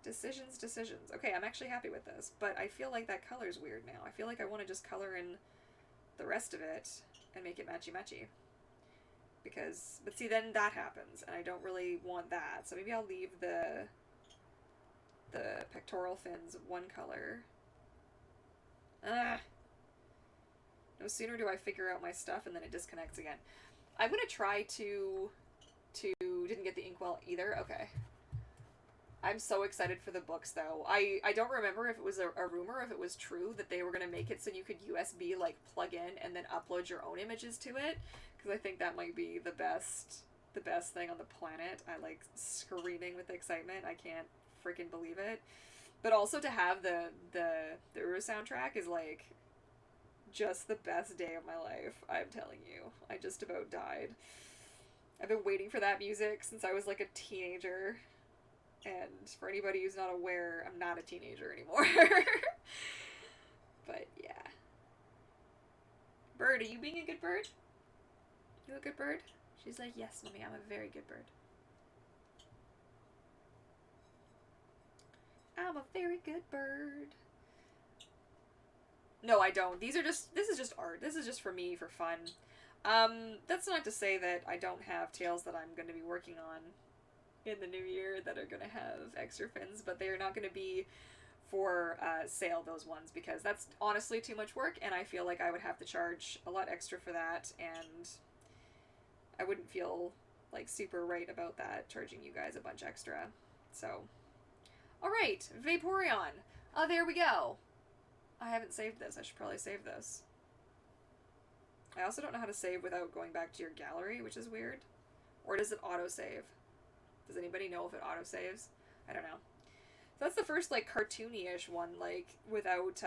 Decisions. Okay, I'm actually happy with this, but I feel like that color's weird now. I feel like I want to just color in the rest of it and make it matchy-matchy. Because, but see, then that happens, and I don't really want that. So maybe I'll leave the pectoral fins one color. No sooner do I figure out my stuff and then it disconnects again. I'm gonna try to didn't get the Inkwell either. Okay. I'm so excited for the books, though. I don't remember if it was a rumor or if it was true that they were going to make it so you could USB, like, plug in and then upload your own images to it. Because I think that might be the best thing on the planet. I, like, screaming with excitement. I can't freaking believe it. But also to have the Uru soundtrack is, like, just the best day of my life. I'm telling you. I just about died. I've been waiting for that music since I was, like, a teenager. And for anybody who's not aware, I'm not a teenager anymore. But, yeah. Bird, are you being a good bird? You a good bird? She's like, yes, mommy, I'm a very good bird. I'm a very good bird. No, I don't. This is just art. This is just for me, for fun. That's not to say that I don't have tales that I'm going to be working on in the new year that are going to have extra fins, but they are not going to be for sale, those ones, because that's honestly too much work, and I feel like I would have to charge a lot extra for that, and I wouldn't feel like super right about that, charging you guys a bunch extra. So, alright, Vaporeon. Oh, there we go. I haven't saved this. I should probably save this. I also don't know how to save without going back to your gallery, which is weird. Or does it auto-save? Does anybody know if it autosaves? I don't know. So that's the first, like, cartoony-ish one, like, without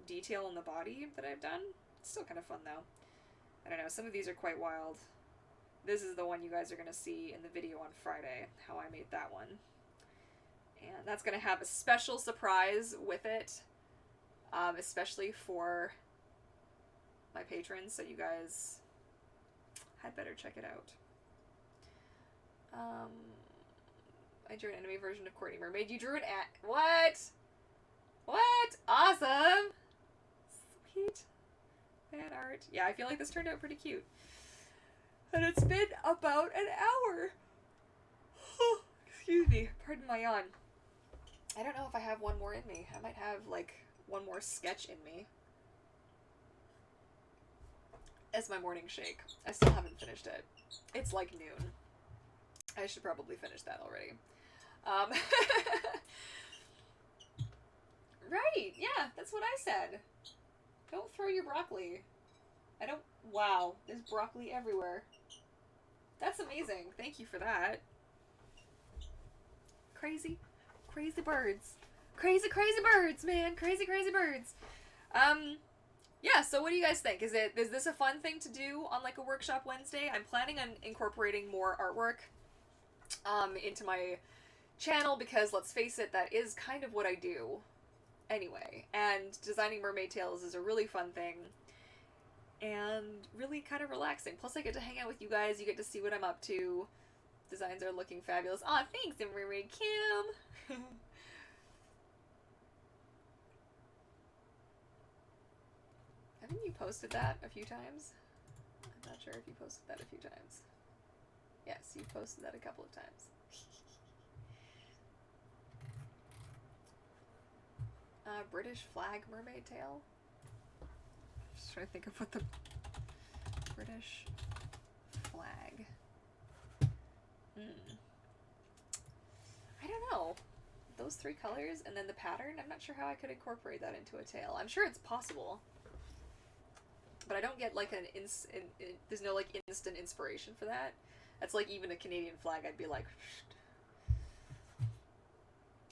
detail on the body that I've done. It's still kind of fun, though. I don't know. Some of these are quite wild. This is the one you guys are going to see in the video on Friday, how I made that one. And that's going to have a special surprise with it, especially for my patrons, so you guys had better check it out. I drew an anime version of Courtney Mermaid. You drew an what? What? Awesome! Sweet. Fan art. Yeah, I feel like this turned out pretty cute. And it's been about an hour. Excuse me. Pardon my yawn. I don't know if I have one more in me. I might have, like, one more sketch in me. As my morning shake. I still haven't finished it. It's like noon. I should probably finish that already. Right, yeah, that's what I said. Don't throw your broccoli. Wow, there's broccoli everywhere. That's amazing. Thank you for that. Crazy birds. Crazy birds, man. Crazy birds. Yeah, so what do you guys think? Is this a fun thing to do on, like, a workshop Wednesday? I'm planning on incorporating more artwork into my channel because, let's face it, that is kind of what I do anyway. And designing mermaid tails is a really fun thing and really kind of relaxing. Plus I get to hang out with you guys. You get to see what I'm up to. Designs are looking fabulous. Aw, thanks, Mermaid Kim! Haven't you posted that a few times? I'm not sure if you posted that a few times. Yes, you posted that a couple of times. British flag mermaid tail? Just trying to think of what the British flag. I don't know. Those 3 colors and then the pattern, I'm not sure how I could incorporate that into a tail. I'm sure it's possible. But I don't get like there's no like instant inspiration for that. That's like even a Canadian flag, I'd be like,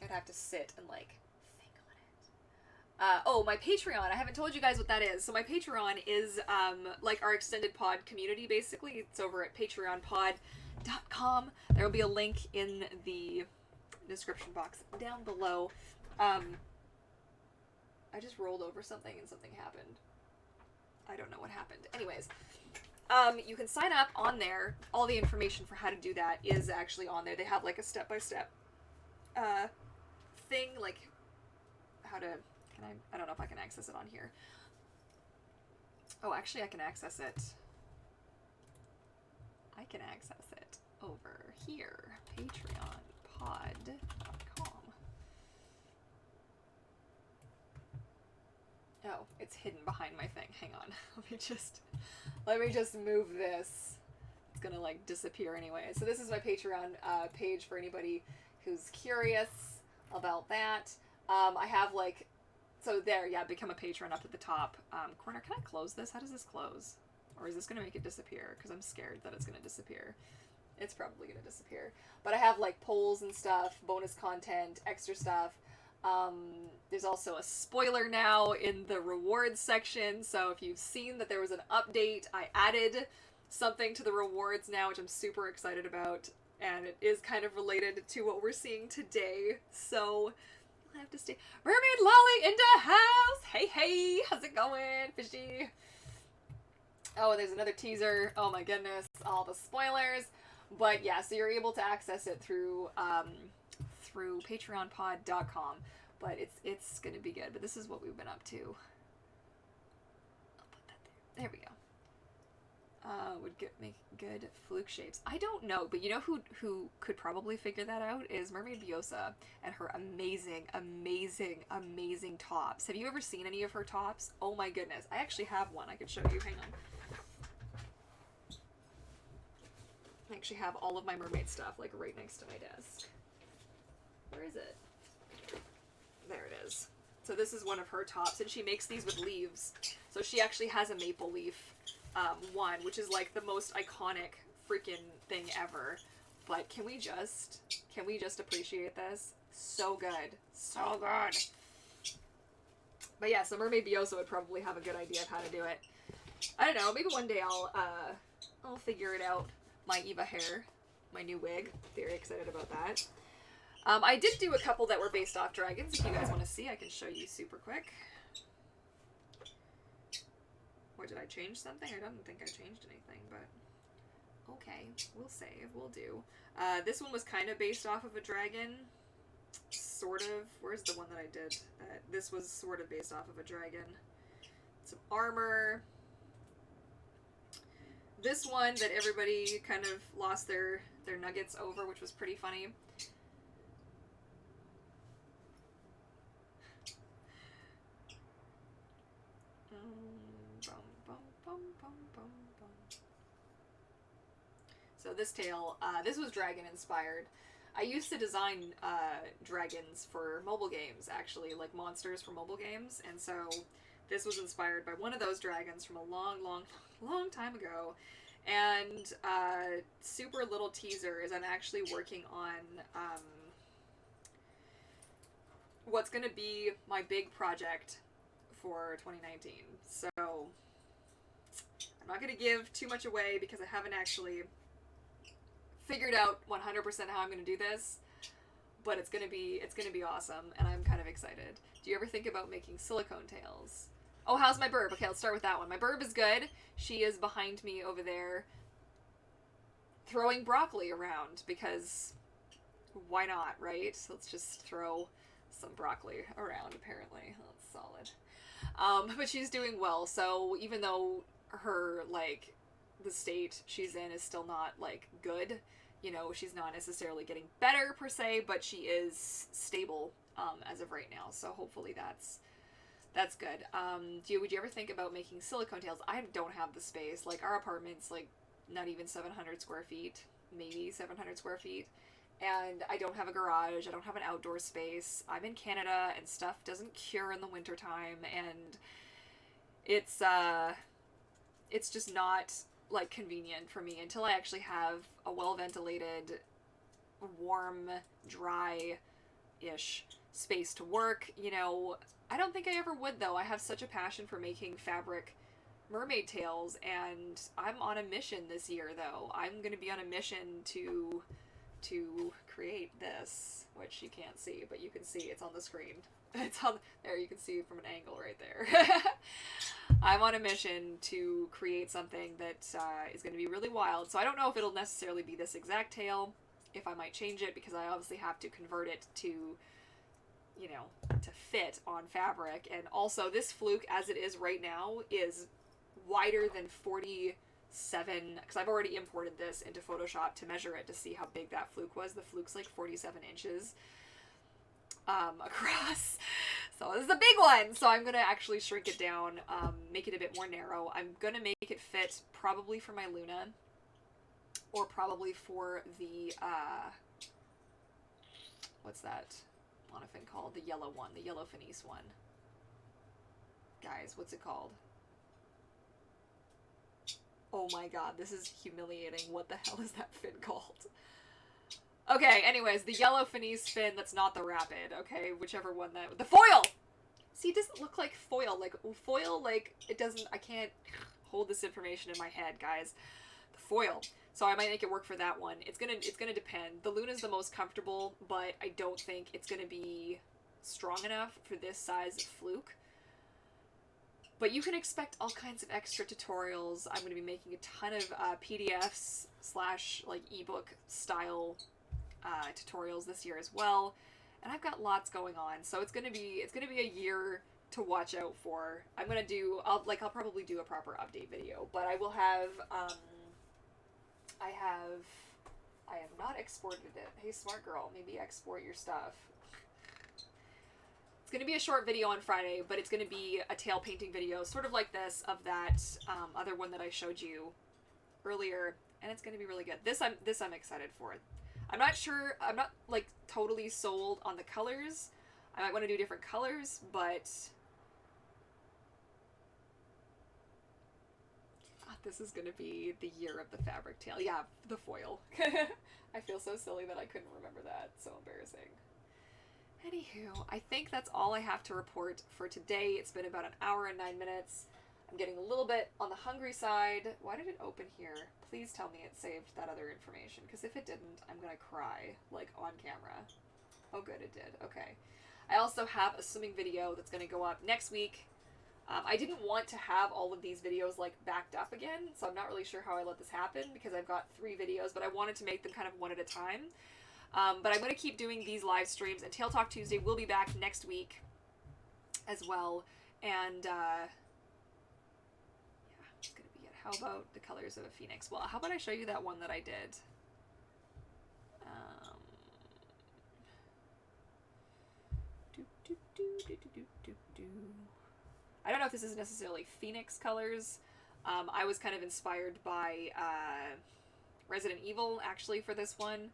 I'd have to sit and like think on it. Oh, my Patreon. I haven't told you guys what that is. So my Patreon is like our extended pod community, basically. It's over at patreonpod.com. There will be a link in the description box down below. I just rolled over something and something happened. I don't know what happened. Anyways, you can sign up on there. All the information for how to do that is actually on there. They have like a step-by-step thing, like how to, I don't know if I can access it on here. Oh, actually I can access it. I can access it over here. patreonpod.com. Oh, it's hidden behind my thing. Hang on. Let me just move this. It's gonna like disappear anyway. So this is my Patreon page for anybody who's curious about that. I have like, so there, yeah, become a patron up at the top corner. Can I close this? How does this close? Or is this gonna make it disappear? Because I'm scared that it's gonna disappear. It's probably gonna disappear. But I have like polls and stuff, bonus content, extra stuff. There's also a spoiler now in the rewards section, so if you've seen that there was an update, I added something to the rewards now, which I'm super excited about, and it is kind of related to what we're seeing today, so you'll have to stay. Mermaid Lolly in the house! Hey, hey! How's it going, fishy? Oh, and there's another teaser. Oh my goodness, all the spoilers. But yeah, so you're able to access it through patreonpod.com, but it's gonna be good. But this is what we've been up to. I'll put that there. There we go. Would make good fluke shapes. I don't know, but you know who could probably figure that out is Mermaid Biosa and her amazing tops. Have you ever seen any of her tops? Oh my goodness. I actually have one I could show you. Hang on. I actually have all of my mermaid stuff like right next to my desk. Where is it? There it is. So this is one of her tops, and she makes these with leaves. So she actually has a maple leaf one, which is like the most iconic freaking thing ever. But can we just appreciate this? So good. So good. But yeah, so Mermaid Biosa would probably have a good idea of how to do it. I don't know, maybe one day I'll figure it out. My Eva hair, my new wig. Very excited about that. I did do a couple that were based off dragons. If you guys want to see, I can show you super quick. Or did I change something? I don't think I changed anything, but okay, we'll save, we'll do. This one was kind of based off of a dragon, sort of. Where's the one that I did? This was sort of based off of a dragon. Some armor. This one that everybody kind of lost their nuggets over, which was pretty funny. So this tail, this was dragon inspired. I used to design dragons for mobile games, actually, like monsters for mobile games, and so this was inspired by one of those dragons from a long time ago. And super little teaser is I'm actually working on what's going to be my big project for 2019. So I'm not going to give too much away because I haven't actually figured out 100% how I'm going to do this, but it's going to be awesome, and I'm kind of excited. Do you ever think about making silicone tails? Oh, how's my burb? Okay, let's start with that one. My burb is good. She is behind me over there throwing broccoli around because why not, right? So let's just throw some broccoli around, apparently. That's solid. But she's doing well, so even though her, like, the state she's in is still not, like, good, you know, she's not necessarily getting better per se, but she is stable as of right now, so hopefully that's That's good. Would you ever think about making silicone tails? I don't have the space. Like, our apartment's, like, not even 700 square feet. Maybe 700 square feet. And I don't have a garage. I don't have an outdoor space. I'm in Canada, and stuff doesn't cure in the wintertime. And it's just not, like, convenient for me until I actually have a well-ventilated, warm, dry-ish space to work. You know, I don't think I ever would, though. I have such a passion for making fabric mermaid tails, and I'm on a mission this year, though. I'm going to be on a mission to create this, which you can't see, but you can see it's on the screen. It's on there. You can see it from an angle right there. I'm on a mission to create something that is going to be really wild. So I don't know if it'll necessarily be this exact tail, if I might change it, because I obviously have to convert it to, you know, to fit on fabric. And also, this fluke, as it is right now, is wider than 47, because I've already imported this into Photoshop to measure it to see how big that fluke was. The fluke's like 47 inches across. So this is a big one. So I'm going to actually shrink it down, make it a bit more narrow. I'm going to make it fit probably for my Luna, or probably for the, what's that Monofin called? The yellow one, the yellow finesse one. Guys, what's it called? Oh my god, this is humiliating. What the hell is that fin called? Okay, anyways, the yellow finesse fin that's not the rapid, okay? Whichever one that... The foil! See, it doesn't look like foil. Like, foil, like, it doesn't... I can't hold this information in my head, guys. The foil. So I might make it work for that one. It's gonna depend. The Luna's the most comfortable, but I don't think it's gonna be strong enough for this size fluke. But you can expect all kinds of extra tutorials. I'm going to be making a ton of PDFs / like ebook style tutorials this year as well, and I've got lots going on. So it's going to be a year to watch out for. I'll probably do a proper update video, but I will have I have not exported it. Hey, smart girl, maybe export your stuff. It's going to be a short video on Friday, but it's going to be a tail painting video, sort of like this, of that other one that I showed you earlier, and it's going to be really good. This I'm excited for. I'm not sure, I'm not, like, totally sold on the colors. I might want to do different colors, but this is going to be the year of the fabric tail. Yeah, the foil. I feel so silly that I couldn't remember that. So embarrassing. Anywho, I think that's all I have to report for today. It's been about an hour and 9 minutes. I'm getting a little bit on the hungry side. Why did it open here? Please tell me it saved that other information, because if it didn't, I'm gonna cry, like, on camera. Oh good, it did. Okay. I also have a swimming video that's gonna go up next week. I didn't want to have all of these videos, like, backed up again, so I'm not really sure how I let this happen, because I've got 3 videos, but I wanted to make them kind of one at a time. But I'm going to keep doing these live streams, and Tail Talk Tuesday will be back next week as well. And, yeah, it's going to be it. How about the colors of a phoenix? Well, how about I show you that one that I did? I don't know if this is necessarily phoenix colors. I was kind of inspired by Resident Evil, actually, for this one.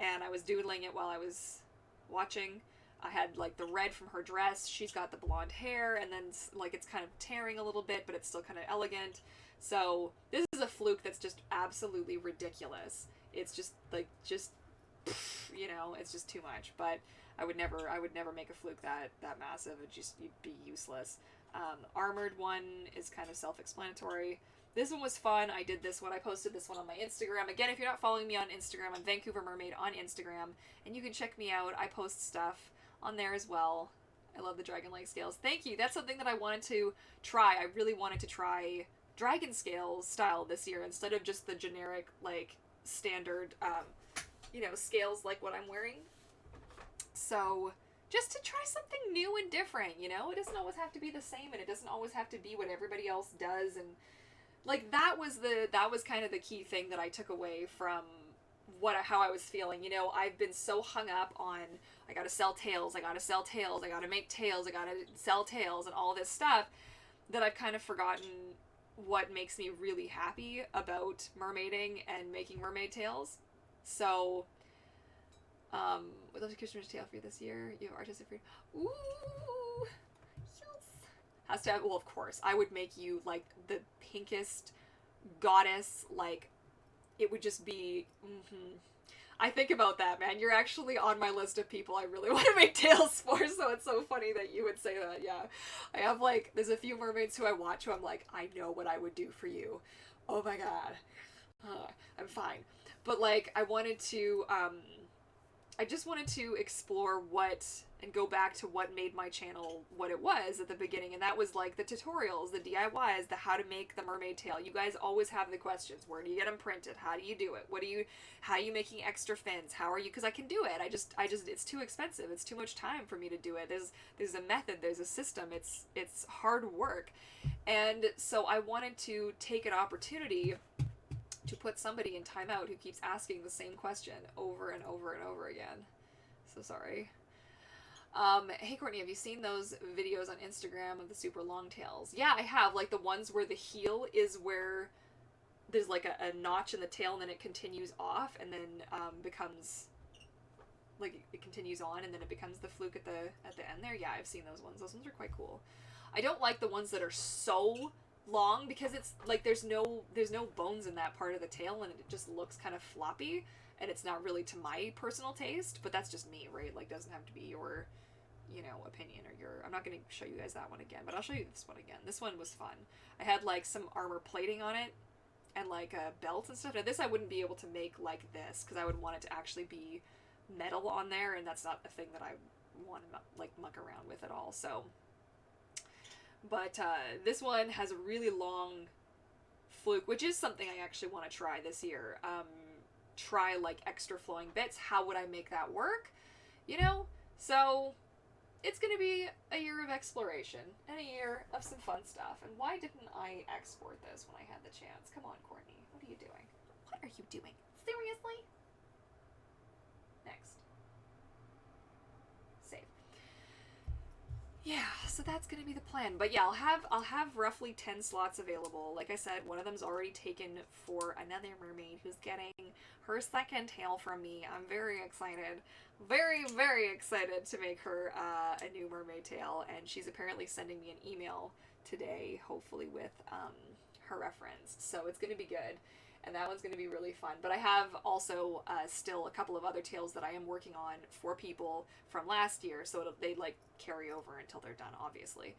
And I was doodling it while I was watching. I had, like, the red from her dress. She's got the blonde hair, and then, like, it's kind of tearing a little bit, but it's still kind of elegant. So this is a fluke that's just absolutely ridiculous. It's just, like, you know, it's just too much. But I would never make a fluke that massive. You'd be useless. Armored one is kind of self-explanatory. This one was fun. I did this one. I posted this one on my Instagram. Again, if you're not following me on Instagram, I'm Vancouver Mermaid on Instagram, and you can check me out. I post stuff on there as well. I love the dragon leg scales. Thank you. That's something that I wanted to try. I really wanted to try dragon scales style this year instead of just the generic, like, standard, you know, scales like what I'm wearing. So just to try something new and different, you know? It doesn't always have to be the same, and it doesn't always have to be what everybody else does, and like, that was kind of the key thing that I took away from how I was feeling. You know, I've been so hung up on, I gotta sell tails, I gotta sell tails, I gotta make tails, I gotta sell tails, and all this stuff, that I've kind of forgotten what makes me really happy about mermaiding and making mermaid tails. So, would love to customer's tail for you this year. You have artistic freedom. Ooh, yes. Has to have, well, of course, I would make you, like, the pinkest goddess, like, it would just be, I think about that, man. You're actually on my list of people I really want to make tails for, so it's so funny that you would say that, yeah. I have, like, there's a few mermaids who I watch who I'm like, I know what I would do for you. Oh my god. I'm fine. But, like, I just wanted to explore what, and go back to what made my channel what it was at the beginning, and that was, like, the tutorials, the DIYs, the how to make the mermaid tail. You guys always have the questions. Where do you get them printed? How do you do it? How are you making extra fins? How are you, because I can do it. I just, it's too expensive. It's too much time for me to do it. There's a method, there's a system. It's hard work. And so I wanted to take an opportunity to put somebody in timeout who keeps asking the same question over and over and over again. So sorry. Hey Courtney, have you seen those videos on Instagram of the super long tails? Yeah, I have. Like the ones where the heel is where there's like a notch in the tail and then it continues off and then becomes, like, it continues on and then it becomes the fluke at the end there. Yeah, I've seen those ones. Those ones are quite cool. I don't like the ones that are so long because it's like there's no bones in that part of the tail and it just looks kind of floppy and it's not really to my personal taste, but that's just me, right? Like, doesn't have to be your, you know, opinion or your, I'm not going to show you guys that one again, but I'll show you this one again. This one was fun. I had like some armor plating on it and like a belt and stuff. Now this I wouldn't be able to make like this because I would want it to actually be metal on there, and that's not a thing that I want to like muck around with at all. So, but this one has a really long fluke, which is something I actually want to try this year. Try like extra flowing bits. How would I make that work? You know? So it's gonna be a year of exploration and a year of some fun stuff. And why didn't I export this when I had the chance? Come on, Courtney. What are you doing? What are you doing? Seriously? Next. Save. Yeah, so that's gonna be the plan. But yeah, I'll have roughly 10 slots available. Like I said, one of them's already taken for another mermaid who's getting her second tail from me. I'm very excited. Very, very excited to make her a new mermaid tail, and she's apparently sending me an email today, hopefully with her reference. So it's gonna be good. And that one's going to be really fun. But I have also still a couple of other tails that I am working on for people from last year, so they like carry over until they're done, obviously.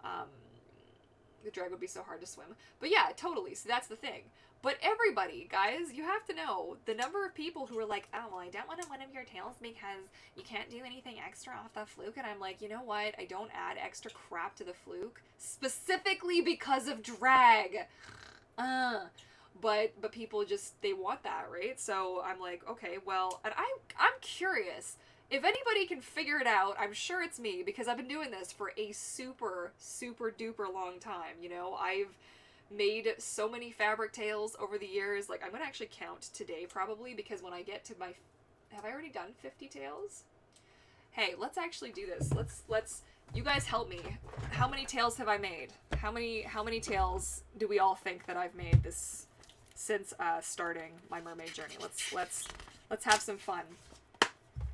The drag would be so hard to swim. But yeah, totally. So that's the thing. But everybody, guys, you have to know the number of people who are like, oh, well, I don't want one of your tails because you can't do anything extra off the fluke. And I'm like, you know what? I don't add extra crap to the fluke specifically because of drag. But people just, they want that, right? So I'm like, okay, well, and I'm curious. If anybody can figure it out, I'm sure it's me, because I've been doing this for a super, super duper long time, you know? I've made so many fabric tails over the years. Like, I'm gonna actually count today, probably, because when I get to my, have I already done 50 tails? Hey, let's actually do this. Let's, you guys help me. How many tails have I made? How many tails do we all think that I've made this, since starting my mermaid journey? Let's have some fun.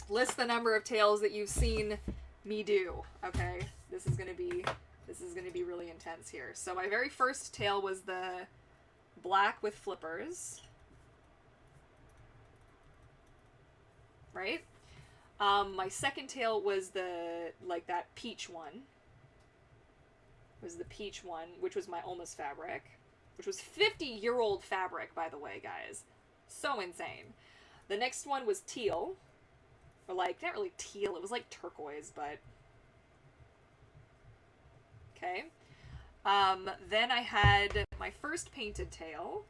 List the number of tails that you've seen me do. Okay, this is gonna be really intense here. So my very first tail was the black with flippers, right? My second tail was the, like, that peach one. Was the peach one, which was my almost fabric. Which was 50-year-old fabric, by the way, guys. So insane. The next one was teal. Or, like, not really teal, it was like turquoise, but... Okay. Then I had my first painted tail.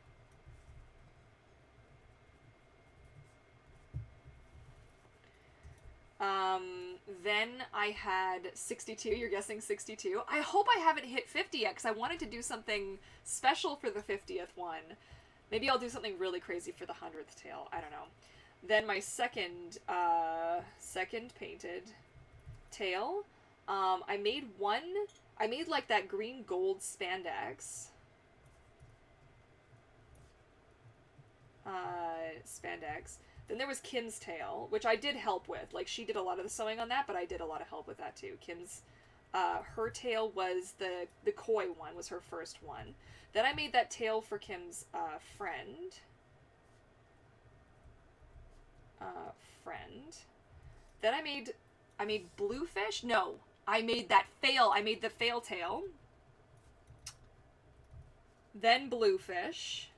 Then I had 62. You're guessing 62. I hope I haven't hit 50 yet, because I wanted to do something special for the 50th one. Maybe I'll do something really crazy for the 100th tail. I don't know. Then my second painted tail, I made like that green gold spandex. Then there was Kim's tail, which I did help with. Like, she did a lot of the sewing on that, but I did a lot of help with that too. Kim's, her tail was the koi one, was her first one. Then I made that tail for Kim's friend. Then I made bluefish. No, I made that fail. I made the fail tail. Then bluefish.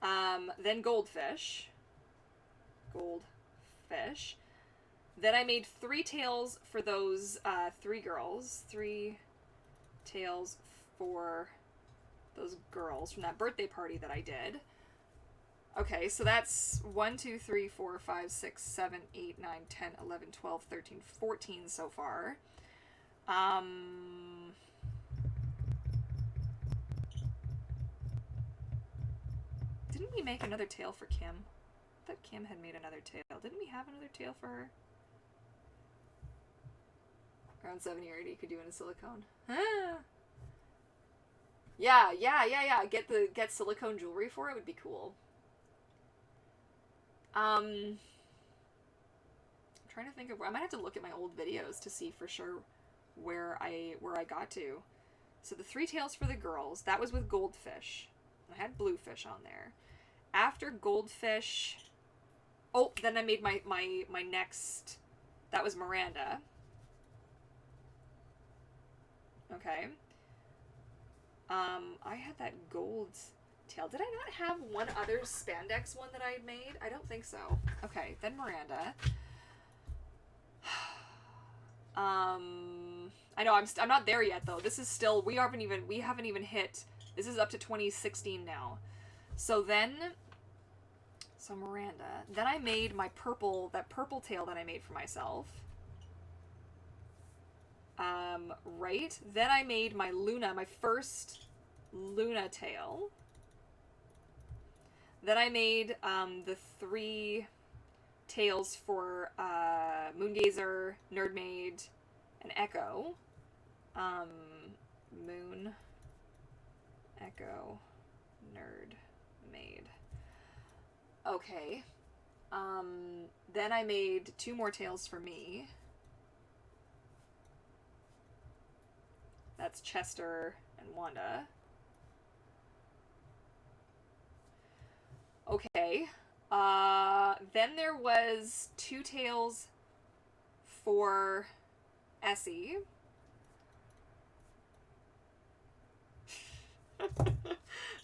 Then goldfish. Then I made 3 tails for those 3 girls. 3 tails for those girls from that birthday party that I did. Okay, so that's 1, 2, 3, 4, 5, 6, 7, 8, 9, 10, 11, 12, 13, 14 so far. Didn't we make another tail for Kim? I thought Kim had made another tail. Didn't we have another tail for her? Around 70 or 80 you could do in a silicone. Ah. Yeah. Get silicone jewelry for it would be cool. I'm trying to think of where I might have to look at my old videos to see for sure where I got to. So the 3 tails for the girls, that was with goldfish. I had bluefish on there. After goldfish, oh, then I made my next, that was Miranda. Okay. I had that gold tail. Did I not have one other spandex one that I had made? I don't think so. Okay, then Miranda. I know I'm not there yet though. This is still, we haven't even hit, this is up to 2016 now. So Miranda. Then I made my that purple tail that I made for myself. Right. Then I made my Luna, my first Luna tail. Then I made the 3 tails for Moongazer, Nerdmaid, and Echo. Moon, Echo, Nerdmaid. Okay. Then I made 2 more tails for me. That's Chester and Wanda. Okay. Then there was 2 tails for Essie.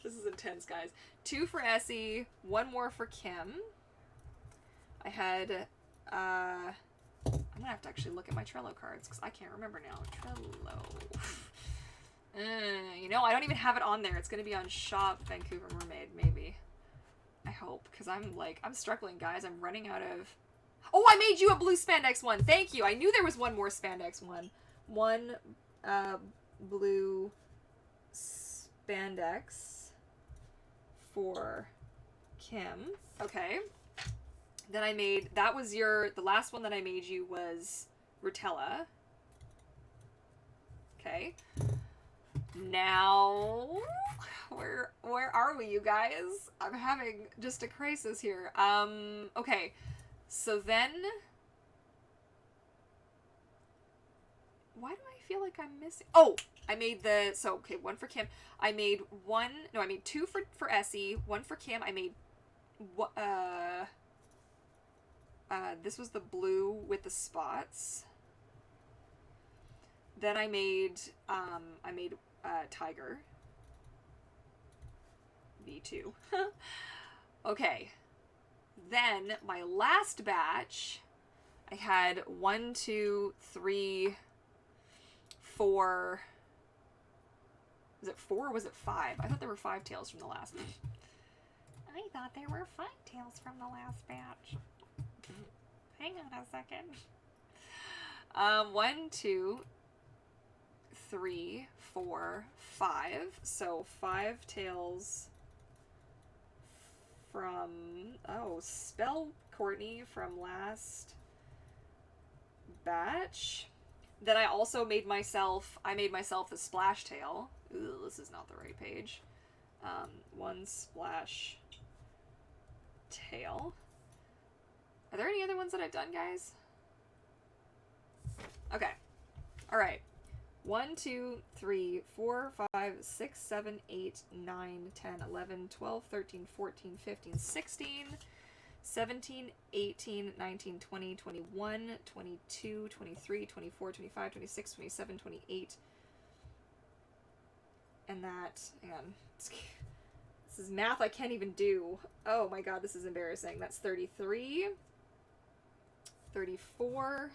This is intense, guys. 2 for Essie, 1 more for Kim. I had, I'm gonna have to actually look at my Trello cards, because I can't remember now. Trello. You know, I don't even have it on there. It's gonna be on Shop Vancouver Mermaid, maybe. I hope, because I'm struggling, guys. I'm running out of... Oh, I made you a blue spandex one! Thank you! I knew there was one more spandex one. One, blue spandex for Kim. Okay. Then I made... That was the last one that I made you was Rutella. Okay. Now... Where are we, you guys? I'm having just a crisis here. Okay. So then... Why do I feel like I'm missing... Oh! I made the... So, okay, 1 for Kim. I made 2 for Essie. 1 for Kim. I made... this was the blue with the spots. Then I made Tiger. V2. Okay. Then my last batch, I had 1, 2, 3, 4. Was it 4 or was it 5? I thought there were 5 tails from the last. I thought there were 5 tails from the last batch. Hang on a second. 1, 2, 3, 4, 5. So 5 tails from, oh, spell Courtney from last batch. Then I also made myself, the splash tail. Ooh, this is not the right page. One splash tail. Are there any other ones that I've done, guys? Okay. All right. 1, 2, 3, 4, 5, 6, 7, 8, 9, 10, 11, 12, 13, 14, 15, 16, 17, 18, 19, 20, 21, 22, 23, 24, 25, 26, 27, 28. And that, hang on. This is math I can't even do. Oh my god, this is embarrassing. That's 33. 34.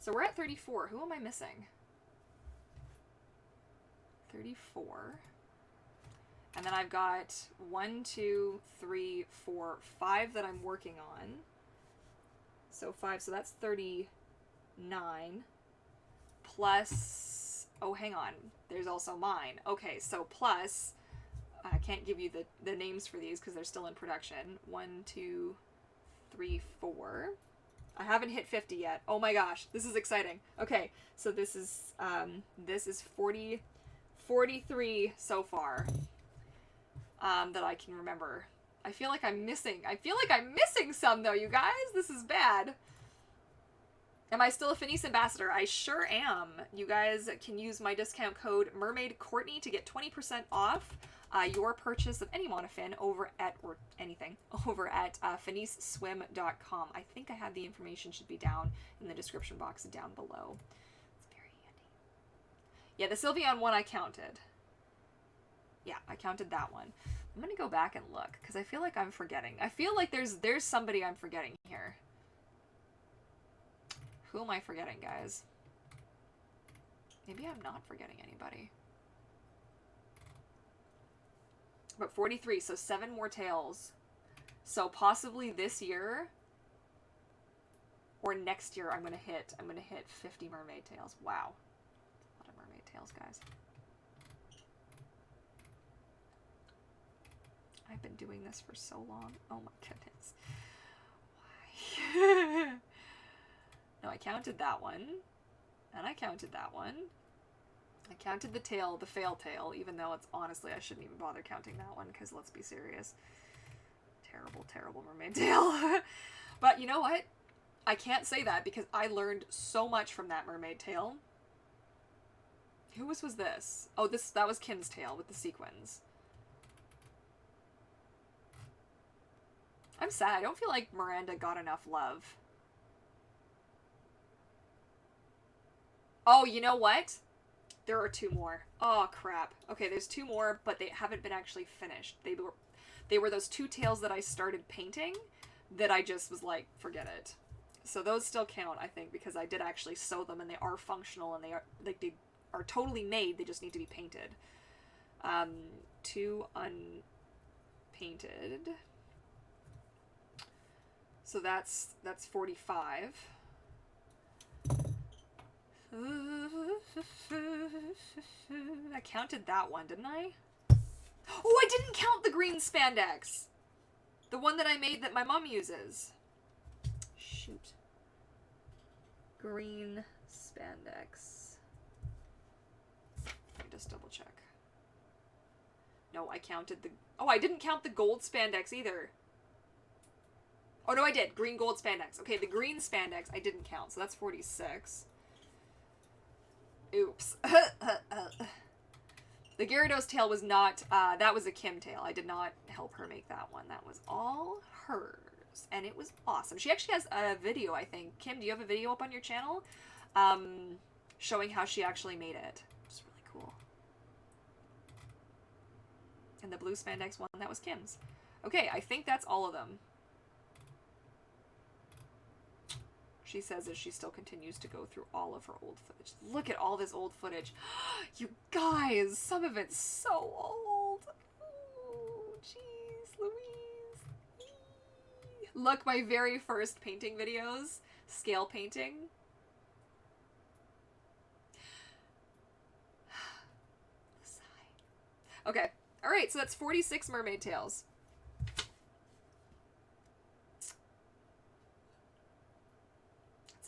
So we're at 34. Who am I missing? 34. And then I've got 1, 2, 3, 4, 5 that I'm working on. So 5, so that's 39. Plus, oh, hang on. There's also mine. Okay, so plus, I can't give you the names for these because they're still in production. 1, 2, 3, 4. I haven't hit 50 yet. Oh my gosh, this is exciting. Okay, so this is 43 so far that I can remember. I feel like I'm missing some though, you guys. This is bad. Am I still a Finisse ambassador? I sure am. You guys can use my discount code MermaidCourtney to get 20% off your purchase of any Monofin over at finisseswim.com. I think I have the information, should be down in the description box down below. It's very handy. Yeah, the Sylveon one I counted. Yeah, I counted that one. I'm gonna go back and look because I feel like I'm forgetting. I feel like there's somebody I'm forgetting here. Who am I forgetting, guys? Maybe I'm not forgetting anybody. But 43, so 7 more tails. So possibly this year or next year I'm gonna hit 50 mermaid tails. Wow. A lot of mermaid tails, guys. I've been doing this for so long. Oh my goodness. Why? No, I counted that one. And I counted that one. I counted the tail, the fail tail, even though it's honestly, I shouldn't even bother counting that one, because let's be serious. Terrible, terrible mermaid tail. But you know what? I can't say that because I learned so much from that mermaid tail. Whose was this? Oh, that was Kim's tail with the sequins. I'm sad. I don't feel like Miranda got enough love. Oh, you know what? There are 2 more. Oh, crap. Okay, there's 2 more, but they haven't been actually finished. They were those 2 tails that I started painting that I just was like, forget it. So those still count, I think, because I did actually sew them and they are functional and they are totally made. They just need to be painted. 2 unpainted. So that's 45. I counted that one, didn't I? Oh, I didn't count the green spandex. The one that I made that my mom uses. Shoot. Green spandex. Let me just double check. No, I counted the... Oh, I didn't count the gold spandex either. Oh, no, I did. Green gold spandex. Okay, the green spandex I didn't count, so that's 46. Oops. The Gyarados tail was not, that was a Kim tail. I did not help her make that one. That was all hers. And it was awesome. She actually has a video, I think. Kim, do you have a video up on your channel? Showing how she actually made it. Which is really cool. And the blue spandex one, that was Kim's. Okay, I think that's all of them. She says as she still continues to go through all of her old footage. Look at all this old footage. You guys, some of it's so old. Oh, jeez, Louise. Look, my very first painting videos, scale painting. Okay, all right, so that's 46 mermaid tails.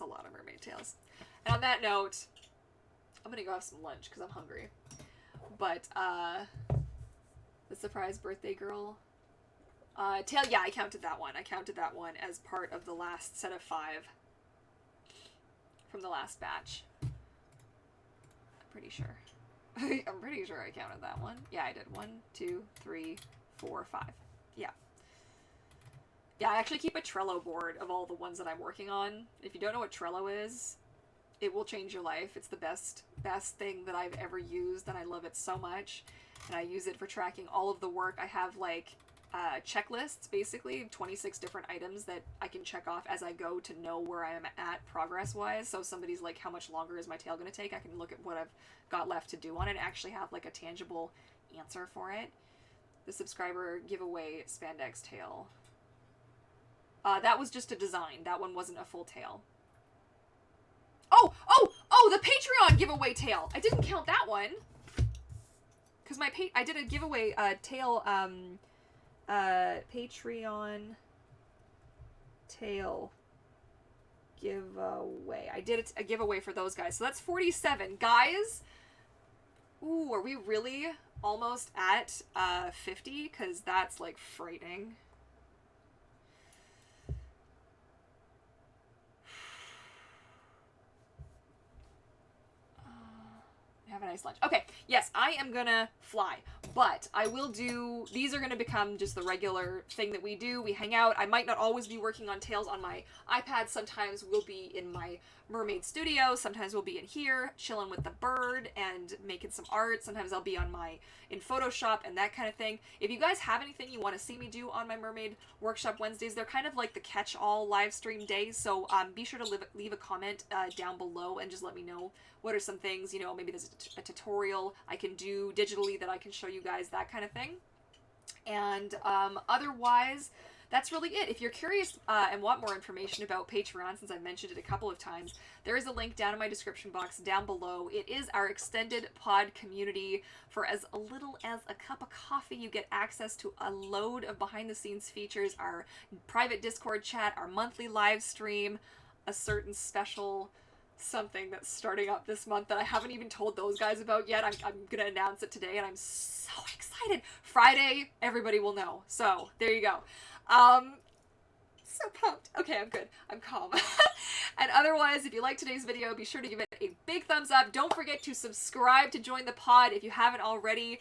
a lot of mermaid tails. And on that note, I'm gonna go have some lunch because I'm hungry. But, the surprise birthday girl tail, yeah, I counted that one. I counted that one as part of the last set of 5 from the last batch. I'm pretty sure. I'm pretty sure I counted that one. Yeah, I did. 1, 2, 3, 4, 5. Yeah. Yeah, I actually keep a Trello board of all the ones that I'm working on. If you don't know what Trello is, it will change your life. It's the best thing that I've ever used, and I love it so much. And I use it for tracking all of the work. I have, like, checklists, basically, 26 different items that I can check off as I go to know where I am at progress-wise. So if somebody's like, how much longer is my tail going to take? I can look at what I've got left to do on it and actually have, like, a tangible answer for it. The subscriber giveaway spandex tail. That was just a design. That one wasn't a full tail. Oh, the Patreon giveaway tail. I didn't count that one. Because I did a giveaway, tail, Patreon tail giveaway. I did a giveaway for those guys. So that's 47. Guys, ooh, are we really almost at 50? Because that's, like, frightening. Have a nice lunch. Okay, yes, I am gonna fly, but I will do, these are gonna become just the regular thing that we do. We hang out. I might not always be working on tails on my iPad. Sometimes we'll be in my mermaid studio. Sometimes we'll be in here chilling with the bird and making some art. Sometimes I'll be in Photoshop and that kind of thing. If you guys have anything you want to see me do on my Mermaid Workshop Wednesdays, they're kind of like the catch-all live stream days, so be sure to leave a comment down below and just let me know what are some things, you know, maybe there's a tutorial I can do digitally that I can show you guys, that kind of thing. And otherwise, that's really it. If you're curious and want more information about Patreon, since I've mentioned it a couple of times, there is a link down in my description box down below. It is our extended pod community. For as little as a cup of coffee, you get access to a load of behind-the-scenes features, our private Discord chat, our monthly live stream, a certain special something that's starting up this month that I haven't even told those guys about yet. I'm gonna announce it today, and I'm so excited. Friday, everybody will know. So, there you go. So pumped. Okay, I'm good. I'm calm. And otherwise, if you liked today's video, be sure to give it a big thumbs up. Don't forget to subscribe to join the pod if you haven't already.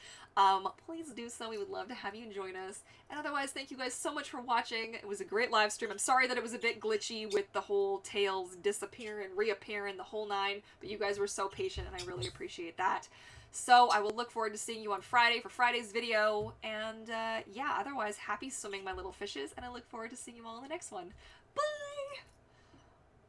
Please do so. We would love to have you join us. And otherwise, thank you guys so much for watching. It was a great live stream. I'm sorry that it was a bit glitchy with the whole tails disappear and reappear and the whole 9, but you guys were so patient, and I really appreciate that. So I will look forward to seeing you on Friday for Friday's video. And yeah, otherwise, happy swimming, my little fishes. And I look forward to seeing you all in the next one. Bye!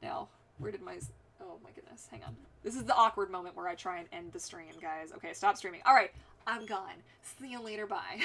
Now, where did my... Oh my goodness, hang on. This is the awkward moment where I try and end the stream, guys. Okay, stop streaming. All right, I'm gone. See you later, bye.